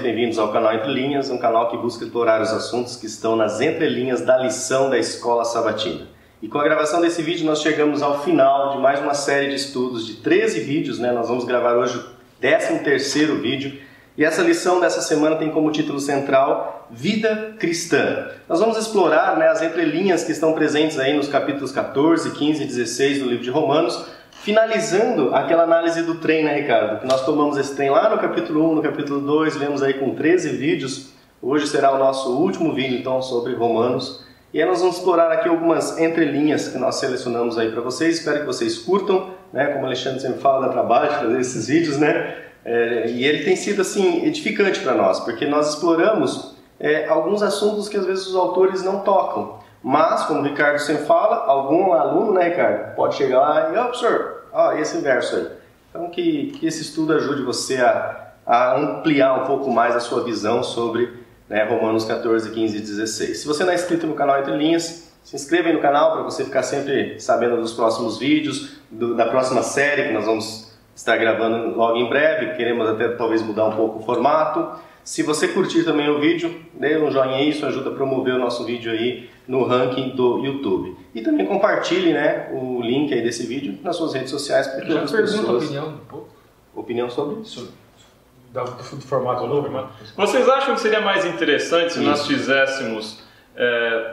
bem-vindos ao canal Entre Linhas, um canal que busca explorar os assuntos que estão nas entrelinhas da lição da Escola Sabatina. E com a gravação desse vídeo nós chegamos ao final de mais uma série de estudos de 13 vídeos, né? Nós vamos gravar hoje o 13º vídeo. E essa lição dessa semana tem como título central Vida Cristã. Nós vamos explorar, né, as entrelinhas que estão presentes aí nos capítulos 14, 15 e 16 do livro de Romanos, finalizando aquela análise do trem, né, Ricardo? Que nós tomamos esse trem lá no capítulo 1, no capítulo 2, vemos aí com 13 vídeos. Hoje será o nosso último vídeo, então, sobre Romanos. E aí nós vamos explorar aqui algumas entrelinhas que nós selecionamos aí para vocês. Espero que vocês curtam, né? Como o Alexandre sempre fala, dá trabalho de fazer esses vídeos, né? E ele tem sido, assim, edificante para nós, porque nós exploramos alguns assuntos que às vezes os autores não tocam. Mas, como o Ricardo sempre fala, algum aluno, né, Ricardo, pode chegar lá e, professor, esse verso aí. Então, que esse estudo ajude você a ampliar um pouco mais a sua visão sobre, né, Romanos 14, 15 e 16. Se você não é inscrito no canal Entre Linhas, se inscreva aí no canal para você ficar sempre sabendo dos próximos vídeos, da próxima série que nós vamos estar gravando logo em breve. Queremos até talvez mudar um pouco o formato. Se você curtir também o vídeo, dê um joinha aí, isso ajuda a promover o nosso vídeo aí no ranking do YouTube. E também compartilhe, né, o link aí desse vídeo nas suas redes sociais para que outras pessoas... Pergunta a opinião um pouco. Opinião sobre isso? Do formato novo. Vocês acham que seria mais interessante se nós fizéssemos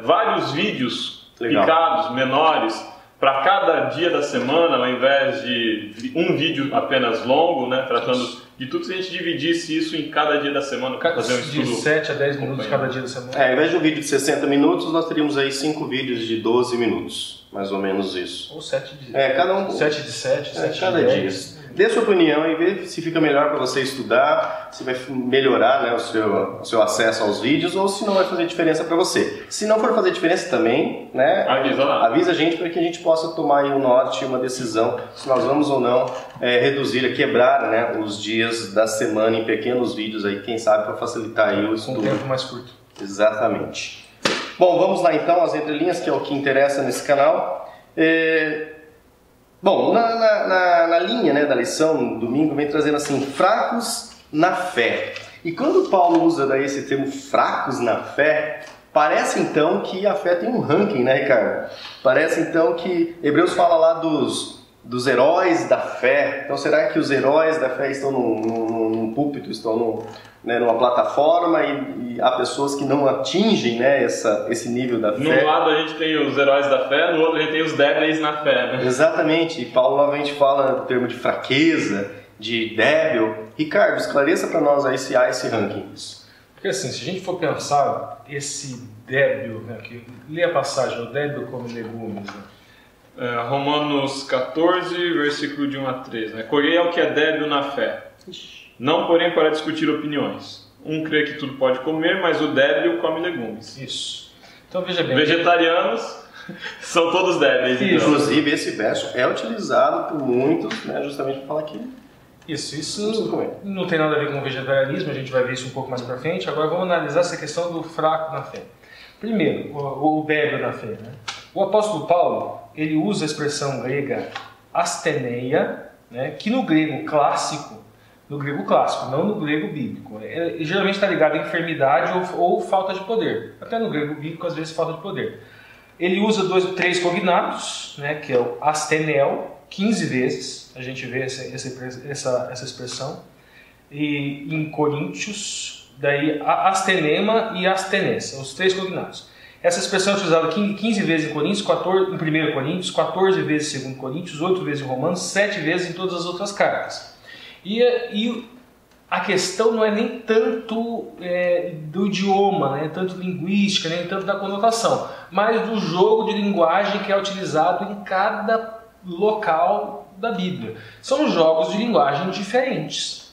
vários vídeos picados, menores, para cada dia da semana, ao invés de um vídeo apenas longo, né, tratando de tudo, se a gente dividisse isso em cada dia da semana, para fazer um estudo de 7 a 10 minutos cada dia da semana? Ao invés de um vídeo de 60 minutos, nós teríamos aí 5 vídeos de 12 minutos, mais ou menos isso. Ou 7 de 7 de 7, 7 cada de 10. dia. Dê sua opinião e vê se fica melhor para você estudar, se vai melhorar, né, o seu acesso aos vídeos, ou se não vai fazer diferença para você. Se não for fazer diferença também, né, avisa a gente para que a gente possa tomar aí um norte, uma decisão, se nós vamos ou não reduzir, quebrar, né, os dias da semana em pequenos vídeos aí, quem sabe, para facilitar aí o estudo. Com um tempo mais curto. Exatamente. Bom, vamos lá então, as entrelinhas, que é o que interessa nesse canal. Bom, na linha, né, da lição, no domingo, vem trazendo assim, fracos na fé. E quando Paulo usa daí esse termo fracos na fé, parece então que a fé tem um ranking, né, Ricardo? Parece então que Hebreus fala lá dos heróis da fé. Então será que os heróis da fé estão num púlpito, estão numa plataforma e há pessoas que não atingem, né, esse nível da fé? Num lado a gente tem os heróis da fé, no outro a gente tem os débeis na fé, né? Exatamente, e Paulo novamente fala no termo de fraqueza, de débil. Ricardo, esclareça para nós aí se há esse ranking. Porque assim, se a gente for pensar, esse débil, né, que lê a passagem, o débil come legumes, né? Romanos 14, versículo de 1 a 3, né? Correi ao que é débil na fé. Não, porém, para discutir opiniões. Um crê que tudo pode comer, mas o débil come legumes. Isso. Então veja bem. Vegetarianos são todos débeis. Então. Inclusive, esse verso é utilizado por muitos, né, justamente para falar que... Isso não tem nada a ver com o vegetarianismo, a gente vai ver isso um pouco mais para frente. Agora vamos analisar essa questão do fraco na fé. Primeiro, o débil na fé, né? O apóstolo Paulo, ele usa a expressão grega asteneia, né, que no grego clássico, não no grego bíblico, geralmente está ligado a enfermidade ou falta de poder. Até no grego bíblico, às vezes, falta de poder. Ele usa 3 cognatos, né, que é o astenel, 15 vezes, a gente vê essa expressão, e em Coríntios, daí astenema e astenes, os 3 cognatos. Essa expressão é utilizada 15 vezes em Coríntios, em 1 Coríntios, 14 vezes em 2 Coríntios, 8 vezes em Romanos, 7 vezes em todas as outras cartas. E a questão não é nem tanto do idioma, nem tanto linguística, nem tanto da conotação, mas do jogo de linguagem que é utilizado em cada local da Bíblia. São jogos de linguagem diferentes.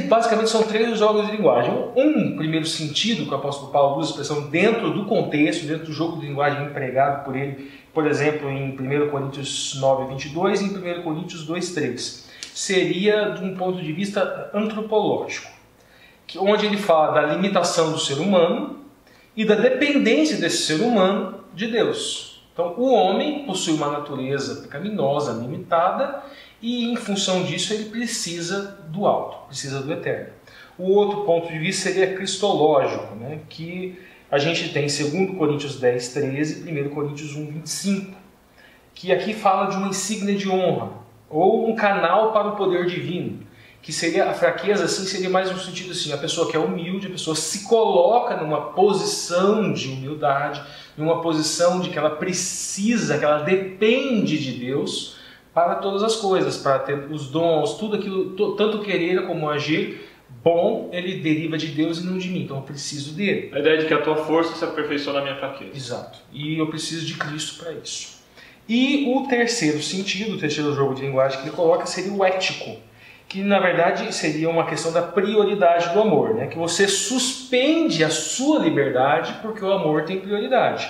Basicamente são 3 jogos de linguagem. Um primeiro sentido que o apóstolo Paulo usa a expressão dentro do contexto, dentro do jogo de linguagem empregado por ele, por exemplo, em 1 Coríntios 9, 22 e em 1 Coríntios 2, 3. Seria de um ponto de vista antropológico, onde ele fala da limitação do ser humano e da dependência desse ser humano de Deus. Então, o homem possui uma natureza pecaminosa, limitada, e em função disso ele precisa do alto, precisa do eterno. O outro ponto de vista seria cristológico, né? Que a gente tem 2 Coríntios 10, 13 e 1 Coríntios 1, 25, que aqui fala de uma insígnia de honra, ou um canal para o poder divino, que seria a fraqueza, assim, seria mais no sentido assim, a pessoa que é humilde, a pessoa se coloca numa posição de humildade, numa posição de que ela precisa, que ela depende de Deus para todas as coisas, para ter os dons, tudo aquilo, tanto querer como agir, bom, ele deriva de Deus e não de mim, então eu preciso dele. A ideia de que a tua força se aperfeiçoa na minha fraqueza. Exato, e eu preciso de Cristo para isso. E o terceiro sentido, o terceiro jogo de linguagem que ele coloca seria o ético, que na verdade seria uma questão da prioridade do amor, né? Que você suspende a sua liberdade porque o amor tem prioridade.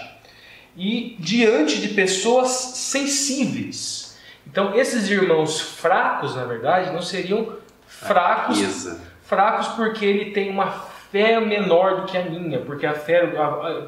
E diante de pessoas sensíveis. Então esses irmãos fracos, na verdade, não seriam fracos porque ele tem uma fé menor do que a minha, porque a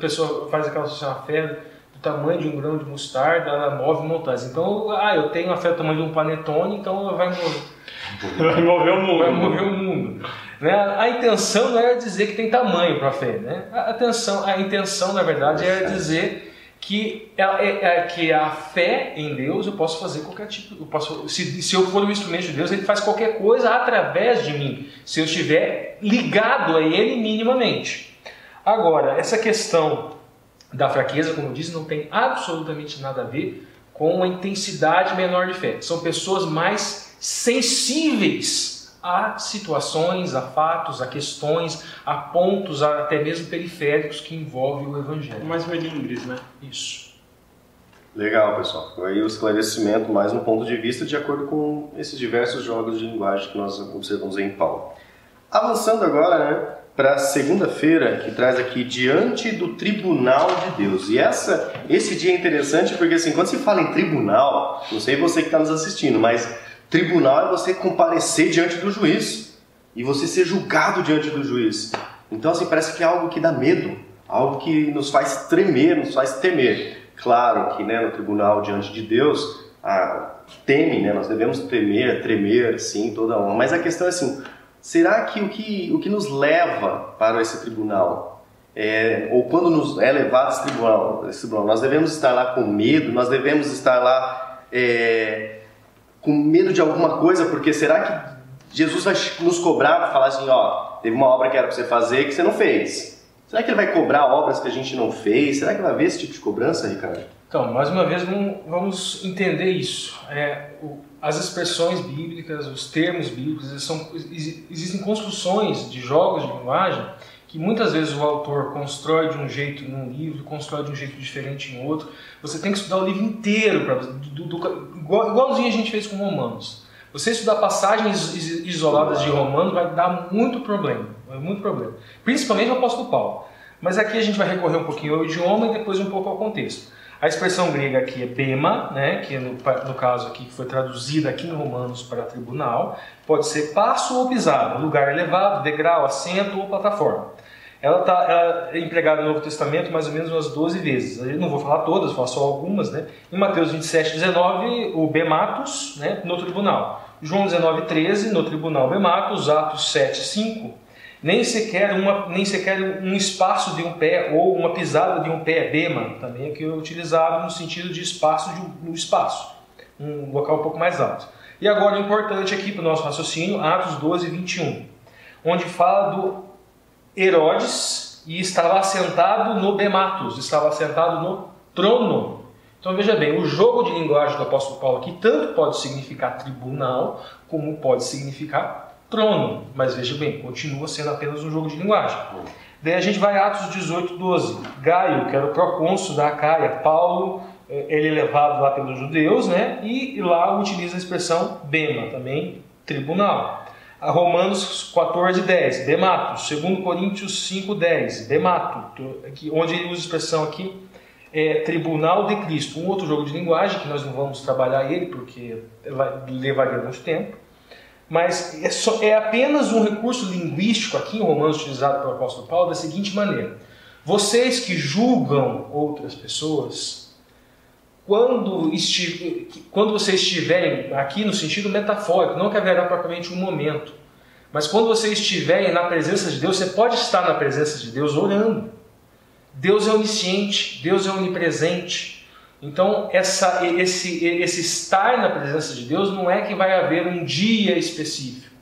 pessoa faz aquela associação, a fé do tamanho de um grão de mostarda, ela move montanhas. Então, eu tenho a fé do tamanho de um panetone, então vai mover o mundo. Vai mover o mundo. Né? A intenção não era dizer que tem tamanho para a fé. Né? A intenção, na verdade, era dizer que a fé em Deus eu posso fazer qualquer tipo. Se eu for um instrumento de Deus, Ele faz qualquer coisa através de mim, se eu estiver ligado a Ele minimamente. Agora, essa questão da fraqueza, como eu disse, não tem absolutamente nada a ver com a intensidade menor de fé. São pessoas mais sensíveis a situações, a fatos, a questões, a pontos, até mesmo periféricos que envolvem o Evangelho. Mais melindres, né? Isso. Legal, pessoal. Aí o esclarecimento, mais um ponto de vista de acordo com esses diversos jogos de linguagem que nós observamos em Paulo. Avançando agora, né, para segunda-feira, que traz aqui diante do tribunal de Deus. E esse dia é interessante porque, assim, quando se fala em tribunal, não sei você que está nos assistindo, mas tribunal é você comparecer diante do juiz e você ser julgado diante do juiz. Então, assim, parece que é algo que dá medo, algo que nos faz tremer, nos faz temer. Claro que, né, no tribunal diante de Deus, teme, né, nós devemos tremer, sim, toda honra. Mas a questão é assim, será que o que nos leva para esse tribunal, ou quando nos é levado esse tribunal, nós devemos estar lá com medo, nós devemos estar lá com medo de alguma coisa, porque será que Jesus vai nos cobrar, falar assim, teve uma obra que era para você fazer que você não fez. Será que Ele vai cobrar obras que a gente não fez? Será que vai haver esse tipo de cobrança, Ricardo? Então, mais uma vez, vamos entender isso. As expressões bíblicas, os termos bíblicos, existem construções de jogos de linguagem que muitas vezes o autor constrói de um jeito num livro, constrói de um jeito diferente em outro. Você tem que estudar o livro inteiro, igualzinho a gente fez com Romanos. Você estudar passagens isoladas de Romanos vai dar muito problema, principalmente o apóstolo Paulo. Mas aqui a gente vai recorrer um pouquinho ao idioma e depois um pouco ao contexto. A expressão grega aqui é bema, né, que no caso aqui foi traduzida aqui em Romanos para tribunal, pode ser passo ou pisada, lugar elevado, degrau, assento ou plataforma. Ela é empregada no Novo Testamento mais ou menos umas 12 vezes. Eu não vou falar todas, vou falar só algumas, né? Em Mateus 27, 19, o bematos, né, no tribunal. João 19, 13, no tribunal bematos. Atos 7, 5, nem sequer um espaço de um pé ou uma pisada de um pé, bema, também que é utilizado no sentido de espaço, um local um pouco mais alto. E agora o importante aqui para o nosso raciocínio, Atos 12, 21, onde fala do Herodes e estava assentado no bematos, estava assentado no trono. Então veja bem, o jogo de linguagem do apóstolo Paulo aqui tanto pode significar tribunal como pode significar trono, mas veja bem, continua sendo apenas um jogo de linguagem. Daí a gente vai a Atos 18, 12. Gaio, que era o procônsul da Acaia, Paulo, ele é levado lá pelos judeus, né? E lá utiliza a expressão bema, também tribunal. A Romanos 14, 10, bematos. 2 Coríntios 5, 10, bemato, onde ele usa a expressão aqui, tribunal de Cristo. Um outro jogo de linguagem, que nós não vamos trabalhar ele, porque levaria muito tempo. Mas é apenas um recurso linguístico aqui em Romanos utilizado pelo apóstolo Paulo da seguinte maneira: vocês que julgam outras pessoas, quando vocês estiverem aqui no sentido metafórico, não que haverá propriamente um momento, Mas quando você estiver na presença de Deus, você pode estar na presença de Deus orando. Deus é onisciente, Deus é onipresente. Então, esse estar na presença de Deus não é que vai haver um dia específico.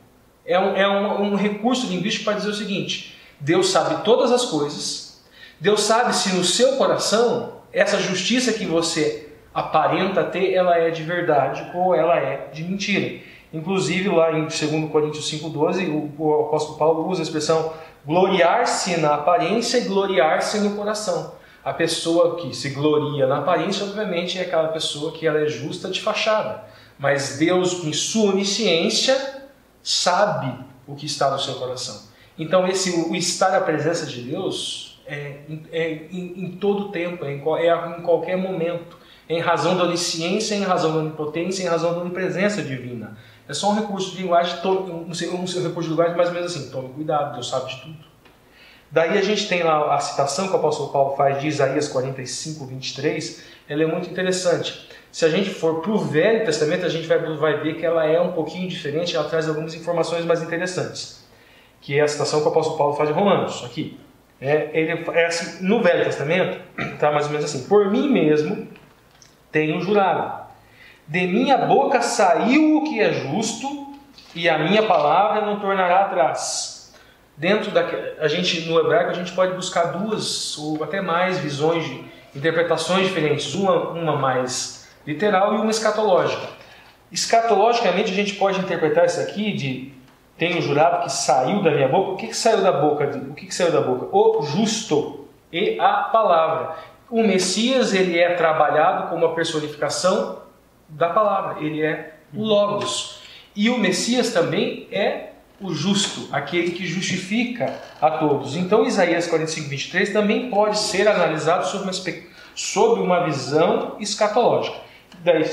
É um recurso linguístico para dizer o seguinte: Deus sabe todas as coisas, Deus sabe se no seu coração essa justiça que você aparenta ter, ela é de verdade ou ela é de mentira. Inclusive, lá em 2 Coríntios 5,12, o apóstolo Paulo usa a expressão gloriar-se na aparência e gloriar-se no coração. A pessoa que se gloria na aparência, obviamente, é aquela pessoa que ela é justa de fachada. Mas Deus, em sua onisciência, sabe o que está no seu coração. Então, o estar na presença de Deus em todo tempo, em qualquer momento, em razão da onisciência, em razão da onipotência, em razão da onipresença divina. É só um recurso de linguagem, um recurso de linguagem mais ou menos assim: tome cuidado, Deus sabe de tudo. Daí a gente tem lá a citação que o apóstolo Paulo faz de Isaías 45, 23, ela é muito interessante. Se a gente for para o Velho Testamento, a gente vai ver que ela é um pouquinho diferente, ela traz algumas informações mais interessantes, que é a citação que o apóstolo Paulo faz de Romanos, aqui. Assim, no Velho Testamento, está mais ou menos assim: por mim mesmo tenho jurado, de minha boca saiu o que é justo, e a minha palavra não tornará atrás. No hebraico a gente pode buscar duas ou até mais visões de interpretações diferentes, uma mais literal e uma escatológica. Escatologicamente a gente pode interpretar isso aqui de tenho jurado que saiu da minha boca. O que saiu da boca? O justo e a palavra. O Messias, ele é trabalhado como a personificação da palavra, ele é o Logos. E o Messias também é o justo, aquele que justifica a todos. Então Isaías 45, 23 também pode ser analisado sob uma visão escatológica. Daí,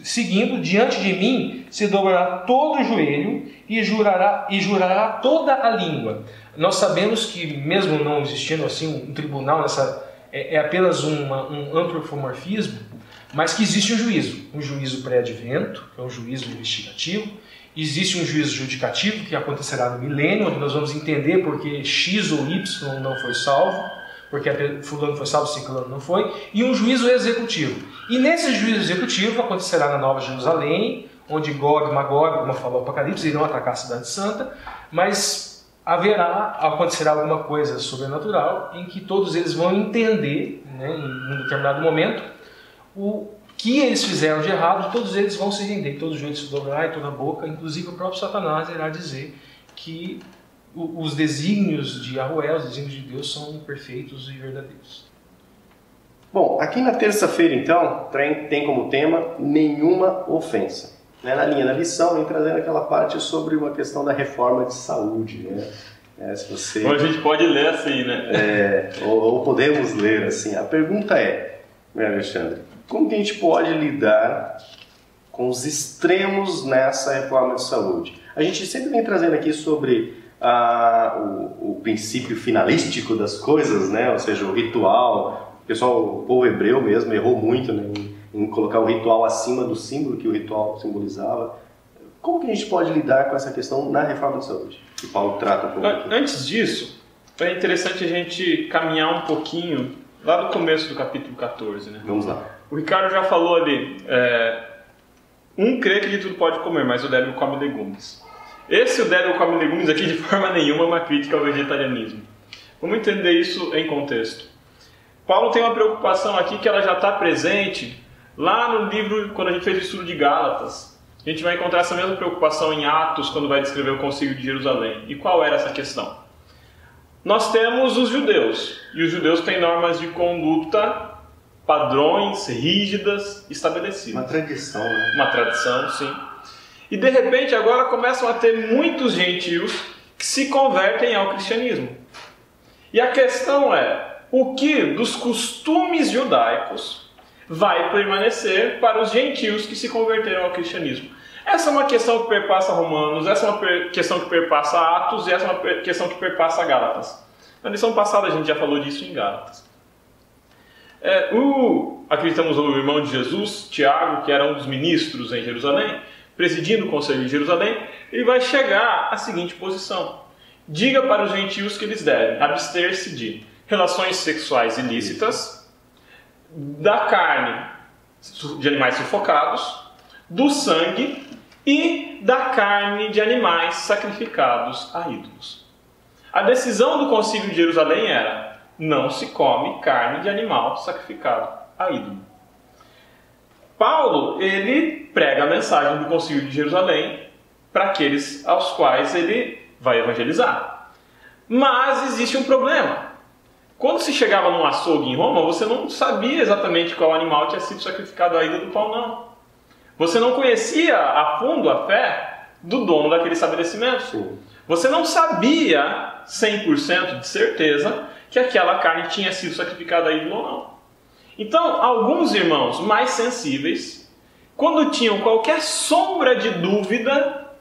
seguindo, diante de mim se dobrará todo o joelho e jurará toda a língua. Nós sabemos que, mesmo não existindo assim um tribunal, é apenas um antropomorfismo, mas que existe um juízo pré-advento, que é um juízo investigativo. Existe um juízo judicativo que acontecerá no milênio, onde nós vamos entender porque X ou Y não foi salvo, porque fulano foi salvo, ciclano não foi, e um juízo executivo. E nesse juízo executivo acontecerá na Nova Jerusalém, onde Gog e Magog, como falou o Apocalipse, irão atacar a Cidade Santa, mas acontecerá alguma coisa sobrenatural em que todos eles vão entender, né, em um determinado momento, o que eles fizeram de errado, todos eles vão se render, todos os joelhos se dobrará e toda a boca, inclusive o próprio Satanás irá dizer que os desígnios de Yahweh, os desígnios de Deus são perfeitos e verdadeiros. Bom, aqui na terça-feira então, tem como tema nenhuma ofensa. Na linha da lição, vem trazendo aquela parte sobre uma questão da reforma de saúde, né? Se você... Ou a gente pode ler assim, né? Ou podemos ler assim. A pergunta é, Alexandre, como que a gente pode lidar com os extremos nessa reforma de saúde? A gente sempre vem trazendo aqui sobre o princípio finalístico das coisas, né? Ou seja, o ritual. O povo hebreu mesmo errou muito, né, em colocar o ritual acima do símbolo que o ritual simbolizava. Como que a gente pode lidar com essa questão na reforma de saúde? Que Paulo trata um pouco aqui. Antes disso, é interessante a gente caminhar um pouquinho lá do começo do capítulo 14, né? Vamos lá. O Ricardo já falou ali, um crê que de tudo pode comer, mas o débil come legumes. O débil come legumes aqui de forma nenhuma é uma crítica ao vegetarianismo. Vamos entender isso em contexto. Paulo tem uma preocupação aqui que ela já está presente lá no livro, quando a gente fez o estudo de Gálatas. A gente vai encontrar essa mesma preocupação em Atos, quando vai descrever o Concílio de Jerusalém. E qual era essa questão? Nós temos os judeus, e os judeus têm normas de conduta, padrões rígidas estabelecidas. Uma tradição, né? Uma tradição, sim. E de repente agora começam a ter muitos gentios que se convertem ao cristianismo. E a questão é, o que dos costumes judaicos vai permanecer para os gentios que se converteram ao cristianismo? Essa é uma questão que perpassa Romanos, essa é uma questão que perpassa Atos e essa é uma questão que perpassa Gálatas. Na lição passada a gente já falou disso em Gálatas. Acreditamos o irmão de Jesus, Tiago, que era um dos ministros em Jerusalém, presidindo o Conselho de Jerusalém, ele vai chegar à seguinte posição: diga para os gentios que eles devem abster-se de relações sexuais ilícitas, da carne de animais sufocados, do sangue e da carne de animais sacrificados a ídolos. A decisão do Concílio de Jerusalém era: não se come carne de animal sacrificado a ídolo. Paulo, ele prega a mensagem do Concílio de Jerusalém para aqueles aos quais ele vai evangelizar. Mas existe um problema. Quando se chegava num açougue em Roma, você não sabia exatamente qual animal tinha sido sacrificado a ídolo qual não. Você não conhecia a fundo a fé do dono daquele estabelecimento. Sim. Você não sabia 100% de certeza que aquela carne tinha sido sacrificada a ídolo ou não. Então, alguns irmãos mais sensíveis, quando tinham qualquer sombra de dúvida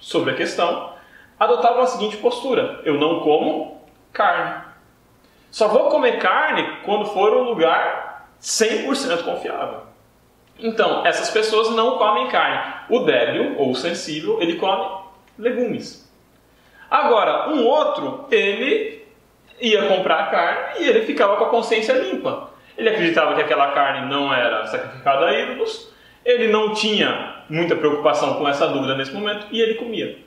sobre a questão, adotavam a seguinte postura: eu não como carne. Só vou comer carne quando for um lugar 100% confiável. Então, essas pessoas não comem carne. O débil, ou o sensível, ele come legumes. Agora, um outro, ele ia comprar carne e ele ficava com a consciência limpa. Ele acreditava que aquela carne não era sacrificada a ídolos, ele não tinha muita preocupação com essa dúvida nesse momento e ele comia.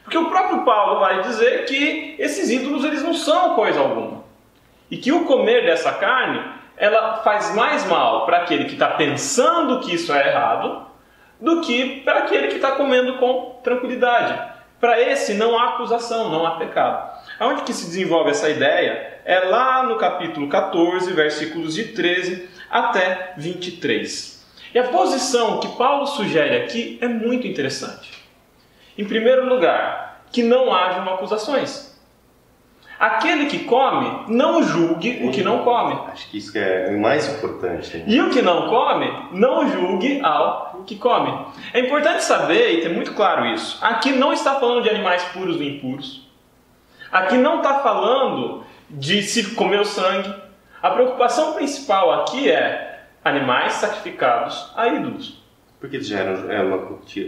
Porque o próprio Paulo vai dizer que esses ídolos eles não são coisa alguma. E que o comer dessa carne, ela faz mais mal para aquele que está pensando que isso é errado, do que para aquele que está comendo com tranquilidade. Para esse não há acusação, não há pecado. Aonde que se desenvolve essa ideia? É lá no capítulo 14, versículos de 13 até 23. E a posição que Paulo sugere aqui é muito interessante. Em primeiro lugar, que não hajam acusações. Aquele que come, não julgue o que não come. Acho que isso é o mais importante. E o que não come, não julgue ao que come. É importante saber e ter muito claro isso. Aqui não está falando de animais puros ou impuros. Aqui não está falando de se comer o sangue. A preocupação principal aqui é animais sacrificados a ídolos. Porque já era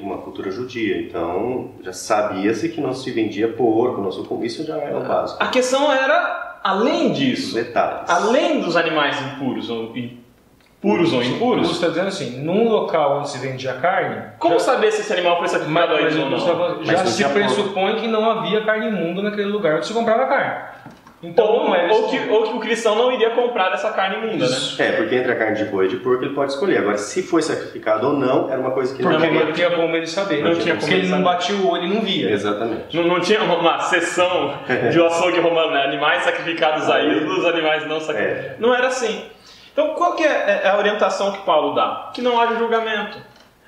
uma cultura judia, então já sabia-se que não se vendia porco, isso já era o básico. A questão era, além disso, detalhes. Além dos animais impuros ou impuros... Você está dizendo assim, num local onde se vendia carne... Como saber se esse animal foi sacrificado a ídolo ou não? Já se pressupõe que não havia carne imunda naquele lugar onde se comprava carne. Então, ou que o cristão não iria comprar essa carne imunda, né? É, porque entre a carne de boi e de porco ele pode escolher. Agora, se foi sacrificado ou não, era uma coisa que ele não tinha como ele saber. Porque ele não batia o olho e não via. Exatamente. Não tinha uma seção de açougue romano, né? Animais sacrificados a ídolos, animais não sacrificados. Não era assim. Então, qual que é a orientação que Paulo dá? Que não haja julgamento.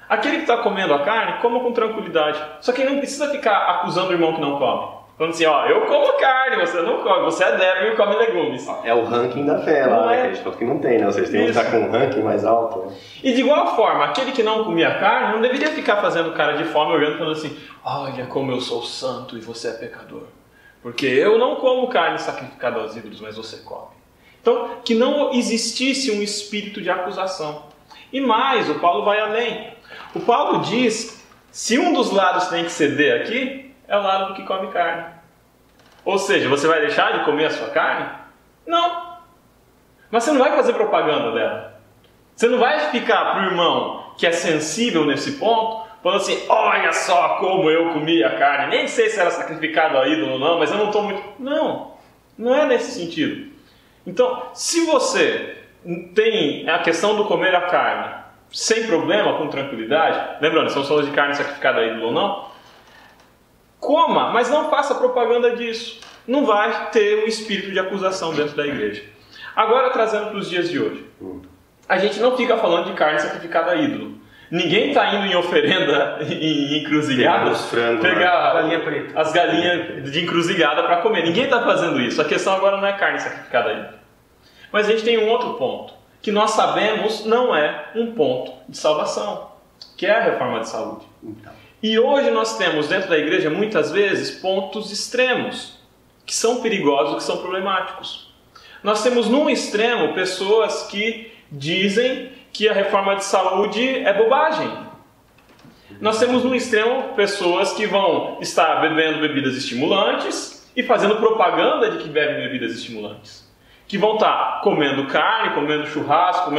Aquele que está comendo a carne, coma com tranquilidade. Só que ele não precisa ficar acusando o irmão que não come. Falando assim, eu como carne, você não come, você é débil e come legumes. É o ranking da fé lá, né? Que a gente que não tem, né? Vocês têm que estar com um ranking mais alto. Né? E de igual forma, aquele que não comia carne não deveria ficar fazendo cara de fome, olhando e falando assim, olha como eu sou santo e você é pecador. Porque eu não como carne sacrificada aos ídolos, mas você come. Então, que não existisse um espírito de acusação. E mais, o Paulo vai além. O Paulo diz, se um dos lados tem que ceder aqui, é o lado do que come carne. Ou seja, você vai deixar de comer a sua carne? Não. Mas você não vai fazer propaganda dela. Você não vai ficar para o irmão que é sensível nesse ponto, falando assim, olha só como eu comi a carne. Nem sei se era sacrificado a ídolo ou não, mas eu não estou muito... Não, não é nesse sentido. Então, se você tem a questão do comer a carne sem problema, com tranquilidade, lembrando, estamos falando de carne sacrificada a ídolo ou não, coma, mas não faça propaganda disso. Não vai ter um espírito de acusação dentro da igreja. Agora, trazendo para os dias de hoje. A gente não fica falando de carne sacrificada a ídolo. Ninguém está indo em oferenda em encruzilhada pegar as galinhas de encruzilhada para comer. Ninguém está fazendo isso. A questão agora não é carne sacrificada a ídolo. Mas a gente tem um outro ponto, que nós sabemos não é um ponto de salvação, que é a reforma de saúde. E hoje nós temos dentro da igreja, muitas vezes, pontos extremos, que são perigosos, que são problemáticos. Nós temos num extremo pessoas que dizem que a reforma de saúde é bobagem. Nós temos no extremo pessoas que vão estar bebendo bebidas estimulantes e fazendo propaganda de que bebem bebidas estimulantes. Que vão estar comendo carne, comendo churrasco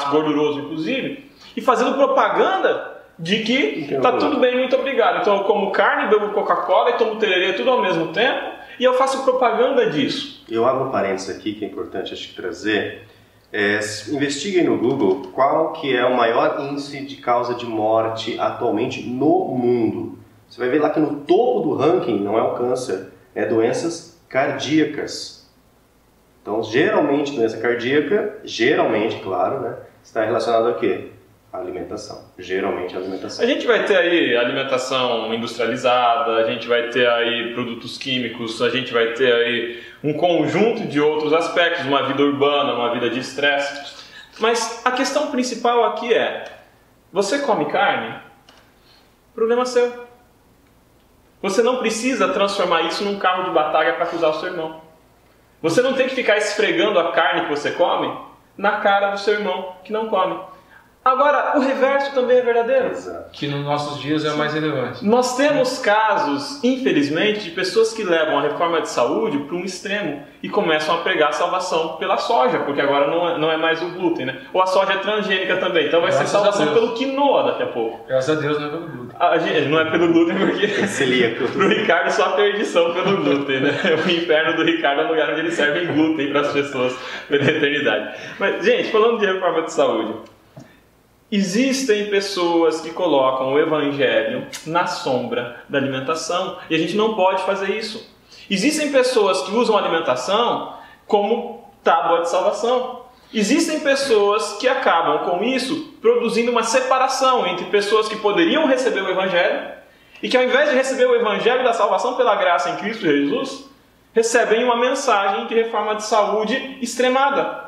gorduroso inclusive, e fazendo propaganda de que está tudo bem, muito obrigado. Então eu como carne, bebo Coca-Cola e tomo tererê tudo ao mesmo tempo e eu faço propaganda disso. Eu abro um parênteses aqui que é importante acho que trazer. Investiguem no Google qual que é o maior índice de causa de morte atualmente no mundo. Você vai ver lá que no topo do ranking não é o câncer, é doenças cardíacas. Então, geralmente, doença cardíaca, claro, né, está relacionado a quê? A alimentação. Geralmente a alimentação. A gente vai ter aí alimentação industrializada, a gente vai ter aí produtos químicos, a gente vai ter aí um conjunto de outros aspectos, uma vida urbana, uma vida de estresse. Mas a questão principal aqui é, você come carne? Problema seu. Você não precisa transformar isso num carro de batalha para acusar o seu irmão. Você não tem que ficar esfregando a carne que você come na cara do seu irmão que não come. Agora, o reverso também é verdadeiro. Exato. Que nos nossos dias é mais relevante. Nós temos casos, infelizmente, de pessoas que levam a reforma de saúde para um extremo e começam a pregar a salvação pela soja, porque agora não é mais o glúten, né? Ou a soja é transgênica também, então vai ser salvação pelo quinoa daqui a pouco. Graças a Deus não é pelo glúten. Não é pelo glúten porque pro Ricardo só a perdição pelo glúten, né? O inferno do Ricardo é o lugar onde ele serve glúten para as pessoas pela eternidade. Mas, gente, falando de reforma de saúde, existem pessoas que colocam o evangelho na sombra da alimentação e a gente não pode fazer isso. Existem pessoas que usam a alimentação como tábua de salvação. Existem pessoas que acabam com isso produzindo uma separação entre pessoas que poderiam receber o evangelho e que ao invés de receber o evangelho da salvação pela graça em Cristo Jesus, recebem uma mensagem de reforma de saúde extremada.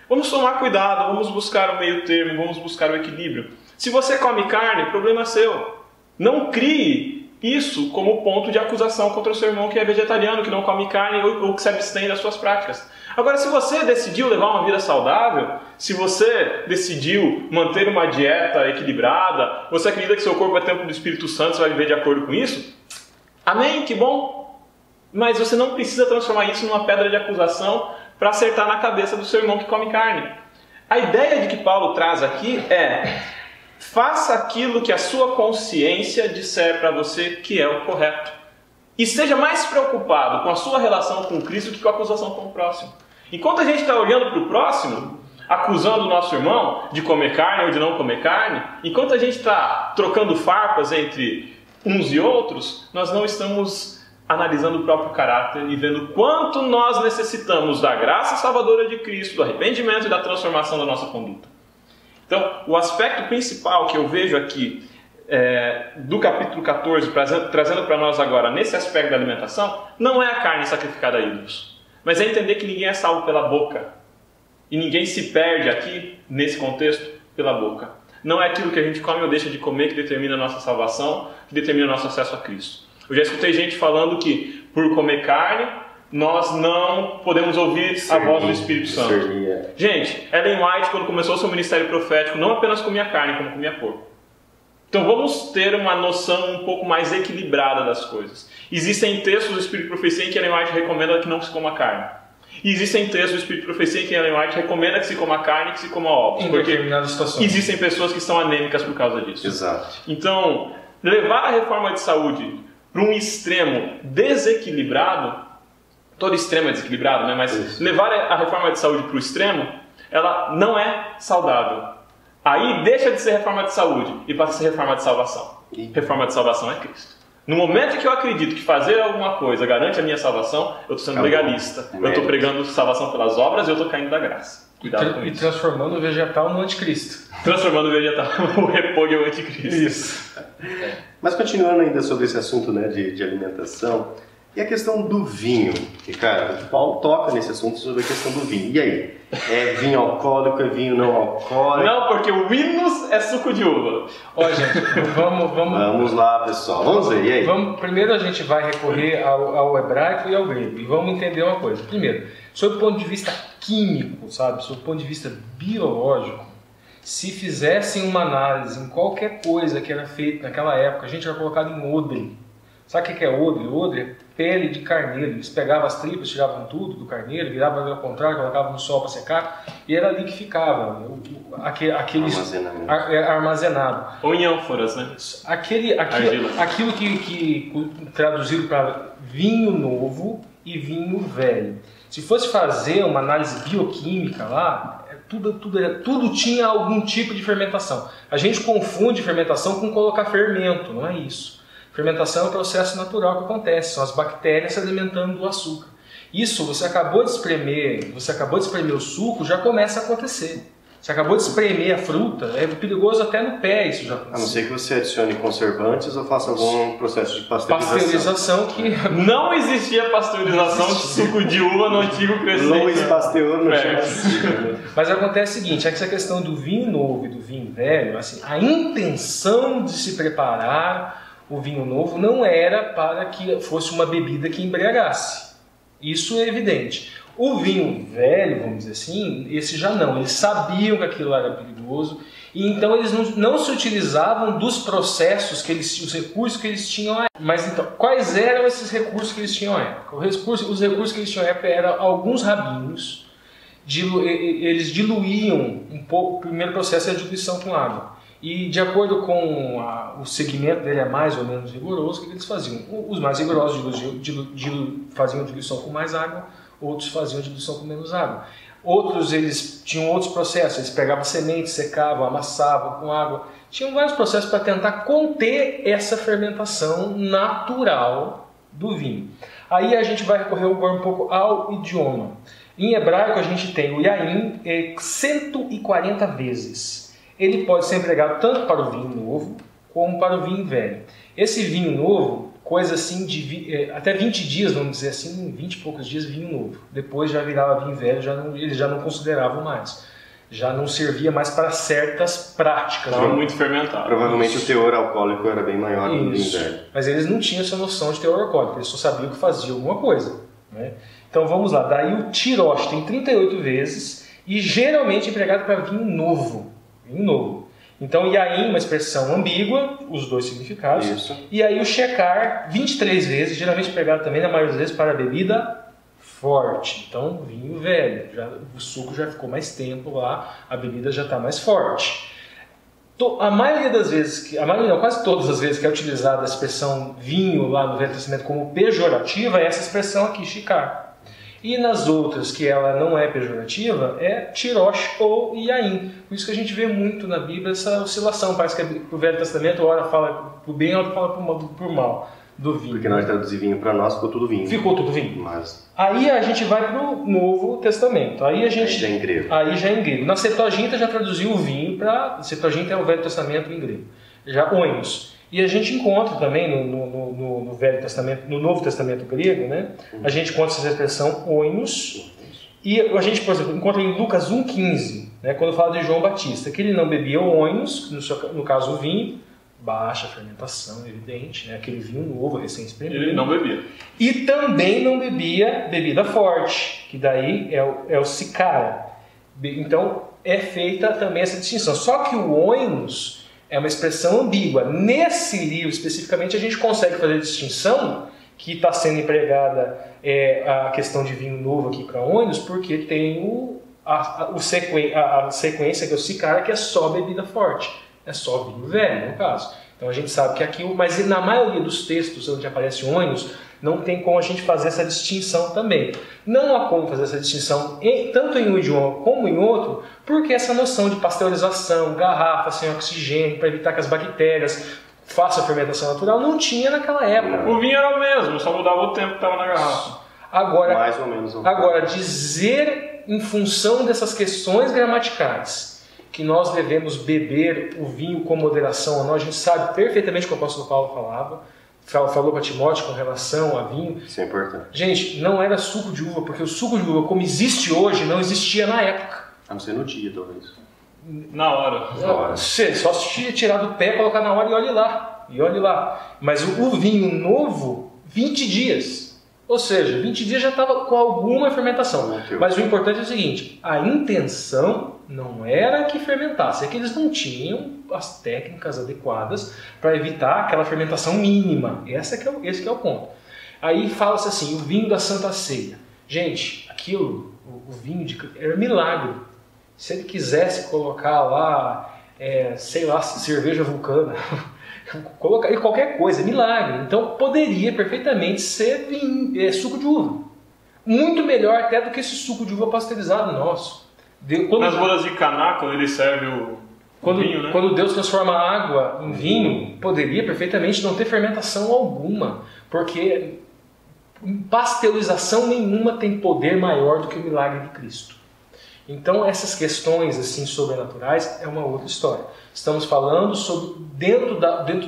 Vamos tomar cuidado, vamos buscar o meio termo, vamos buscar o equilíbrio. Se você come carne, problema seu. Não crie isso como ponto de acusação contra o seu irmão que é vegetariano, que não come carne ou que se abstém das suas práticas. Agora, se você decidiu levar uma vida saudável, se você decidiu manter uma dieta equilibrada, você acredita que seu corpo é templo do Espírito Santo, você vai viver de acordo com isso? Amém, que bom! Mas você não precisa transformar isso numa pedra de acusação para acertar na cabeça do seu irmão que come carne. A ideia de que Paulo traz aqui é: faça aquilo que a sua consciência disser para você que é o correto. E esteja mais preocupado com a sua relação com Cristo que com a acusação com o próximo. Enquanto a gente está olhando para o próximo, acusando o nosso irmão de comer carne ou de não comer carne, enquanto a gente está trocando farpas entre uns e outros, nós não estamos analisando o próprio caráter e vendo quanto nós necessitamos da graça salvadora de Cristo, do arrependimento e da transformação da nossa conduta. Então, o aspecto principal que eu vejo aqui do capítulo 14, trazendo para nós agora nesse aspecto da alimentação, não é a carne sacrificada a ídolos, mas é entender que ninguém é salvo pela boca. E ninguém se perde aqui, nesse contexto, pela boca. Não é aquilo que a gente come ou deixa de comer que determina a nossa salvação, que determina o nosso acesso a Cristo. Eu já escutei gente falando que por comer carne, nós não podemos ouvir a voz do Espírito Santo. Gente, Ellen White, quando começou o seu ministério profético, não apenas comia carne, como comia porco. Então vamos ter uma noção um pouco mais equilibrada das coisas. Existem textos do Espírito de Profecia em que Ellen White recomenda que não se coma carne. E existem textos do Espírito de Profecia em que Ellen White recomenda que se coma carne e que se coma ovos. Porque existem pessoas que estão anêmicas por causa disso. Exato. Então, levar a reforma de saúde para um extremo desequilibrado, todo extremo é desequilibrado, né? Mas levar a reforma de saúde para o extremo, ela não é saudável. Aí deixa de ser reforma de saúde e passa a ser reforma de salvação. Reforma de salvação é Cristo. No momento que eu acredito que fazer alguma coisa garante a minha salvação, eu estou sendo legalista. Eu estou pregando salvação pelas obras e eu estou caindo da graça. Cuidado com isso. E transformando o vegetal no anticristo. Transformando o vegetal, o repolho é o anticristo. Isso. Mas continuando ainda sobre esse assunto, né, de alimentação, e a questão do vinho, Ricardo, Paulo toca nesse assunto sobre a questão do vinho. E aí? É vinho alcoólico, é vinho não alcoólico? Não, porque o Winus é suco de uva. Ó, gente, vamos lá, pessoal. Vamos ver, e aí? Primeiro a gente vai recorrer ao hebraico e ao grego. E vamos entender uma coisa. Primeiro, sob o ponto de vista químico, sabe? Sob o ponto de vista biológico, se fizessem uma análise em qualquer coisa que era feita naquela época, a gente era colocado em odre. Sabe o que é odre? Odre é pele de carneiro. Eles pegavam as tripas, tiravam tudo do carneiro, viravam ao contrário, colocavam no sol para secar, e era ali que ficava armazenado. Ou em ânforas, né? Aquilo que traduziram para vinho novo e vinho velho. Se fosse fazer uma análise bioquímica lá, tudo tinha algum tipo de fermentação. A gente confunde fermentação com colocar fermento, não é isso. Fermentação é um processo natural que acontece, são as bactérias se alimentando do açúcar. Isso, você acabou de espremer o suco, já começa a acontecer. Você acabou de espremer a fruta, é perigoso até no pé isso já acontece. A não ser que você adicione conservantes ou faça algum processo de pasteurização. Não existia pasteurização de suco de uva no antigo Crescente. Louis Pasteur no Mas acontece o seguinte, essa questão do vinho novo e do vinho velho, assim, a intenção de se preparar o vinho novo não era para que fosse uma bebida que embriagasse. Isso é evidente. O vinho velho, vamos dizer assim, esse já não. Eles sabiam que aquilo era perigoso e então eles não se utilizavam dos processos, os recursos que eles tinham à época. Mas então, quais eram esses recursos que eles tinham à época? Os recursos que eles tinham à época eram alguns rabinos, eles diluíam um pouco, o primeiro processo é a diluição com água. E de acordo com o segmento dele é mais ou menos rigoroso, o que eles faziam? Os mais rigorosos faziam diluição com mais água, outros faziam diluição com menos água. Outros, eles tinham outros processos, eles pegavam sementes, secavam, amassavam com água. Tinham vários processos para tentar conter essa fermentação natural do vinho. Aí a gente vai recorrer agora um pouco ao idioma. Em hebraico a gente tem o yain 140 vezes. Ele pode ser empregado tanto para o vinho novo como para o vinho velho. Esse vinho novo, coisa assim de até 20 dias, vamos dizer assim, 20 e poucos dias, vinho novo. Depois já virava vinho velho, eles já não consideravam mais. Já não servia mais para certas práticas. Estava muito fermentado. Provavelmente o teor alcoólico era bem maior do vinho velho. Mas eles não tinham essa noção de teor alcoólico, eles só sabiam que fazia alguma coisa. Né? Então vamos lá, daí o tirosh tem 38 vezes e geralmente empregado para vinho novo. Vinho novo. Então, yain, uma expressão ambígua, os dois significados. Isso. E aí o shekar, 23 vezes, geralmente empregado também, na maioria das vezes, para bebida forte. Então, vinho velho. O suco já ficou mais tempo lá, a bebida já está mais forte. A maioria das vezes, quase todas as vezes que é utilizada a expressão vinho lá no Velho Testamento como pejorativa, é essa expressão aqui, shekar. E nas outras, que ela não é pejorativa, é tirosh ou yain. Por isso que a gente vê muito na Bíblia essa oscilação. Parece que o Velho Testamento, hora fala pro bem, hora fala pro mal do vinho. Porque na hora de traduzir vinho para nós, ficou tudo vinho. Ficou tudo vinho. Mas... Aí a gente vai pro Novo Testamento. Aí já é em grego. Aí já é em grego. Na Septuaginta já traduziu o vinho para... Septuaginta é o Velho Testamento em grego. Já oinos. E a gente encontra também no Velho Testamento, no Novo Testamento grego, né? A gente encontra essa expressão oinos. E a gente, por exemplo, encontra em Lucas 1,15, né? Quando fala de João Batista, que ele não bebia oinos, no caso o vinho, baixa fermentação, evidente, né? Aquele vinho novo, recém-espremido. Ele não bebia. E também não bebia bebida forte, que daí é o sicara. Então é feita também essa distinção. Só que o oinos é uma expressão ambígua. Nesse livro, especificamente, a gente consegue fazer a distinção que está sendo empregada a questão de vinho novo aqui para oinos, porque tem a sequência, que é o sicara, que é só bebida forte. É só vinho velho, no caso. Então a gente sabe que aqui, mas na maioria dos textos onde aparece oinos, não tem como a gente fazer essa distinção também. Não há como fazer essa distinção tanto em um idioma como em outro, porque essa noção de pasteurização, garrafa sem oxigênio, para evitar que as bactérias façam a fermentação natural, não tinha naquela época. O vinho era o mesmo, só mudava o tempo que estava na garrafa. Agora, mais ou menos. Agora, dizer em função dessas questões gramaticais que nós devemos beber o vinho com moderação ou não, a gente sabe perfeitamente o que o apóstolo Paulo falou para Timóteo com relação a vinho. Isso é importante. Gente, não era suco de uva, porque o suco de uva, como existe hoje, não existia na época. A não ser no dia, talvez. Na hora. Só se tirar do pé, colocar na hora e olhe lá. Mas o vinho novo, 20 dias. Ou seja, 20 dias já estava com alguma fermentação. Mas o importante é o seguinte, a intenção não era que fermentasse, é que eles não tinham as técnicas adequadas para evitar aquela fermentação mínima. Esse que é o ponto. Aí fala-se assim, o vinho da Santa Ceia. Gente, aquilo, o vinho era milagre. Se ele quisesse colocar lá, sei lá, cerveja vulcana, colocar em qualquer coisa, milagre. Então poderia perfeitamente ser suco de uva. Muito melhor até do que esse suco de uva pasteurizado nosso. Nas bodas de Caná, quando ele serve o vinho, né? Quando Deus transforma a água em vinho, poderia perfeitamente não ter fermentação alguma. Porque pasteurização nenhuma tem poder maior do que o milagre de Cristo. Então essas questões assim sobrenaturais é uma outra história. Estamos falando sobre dentro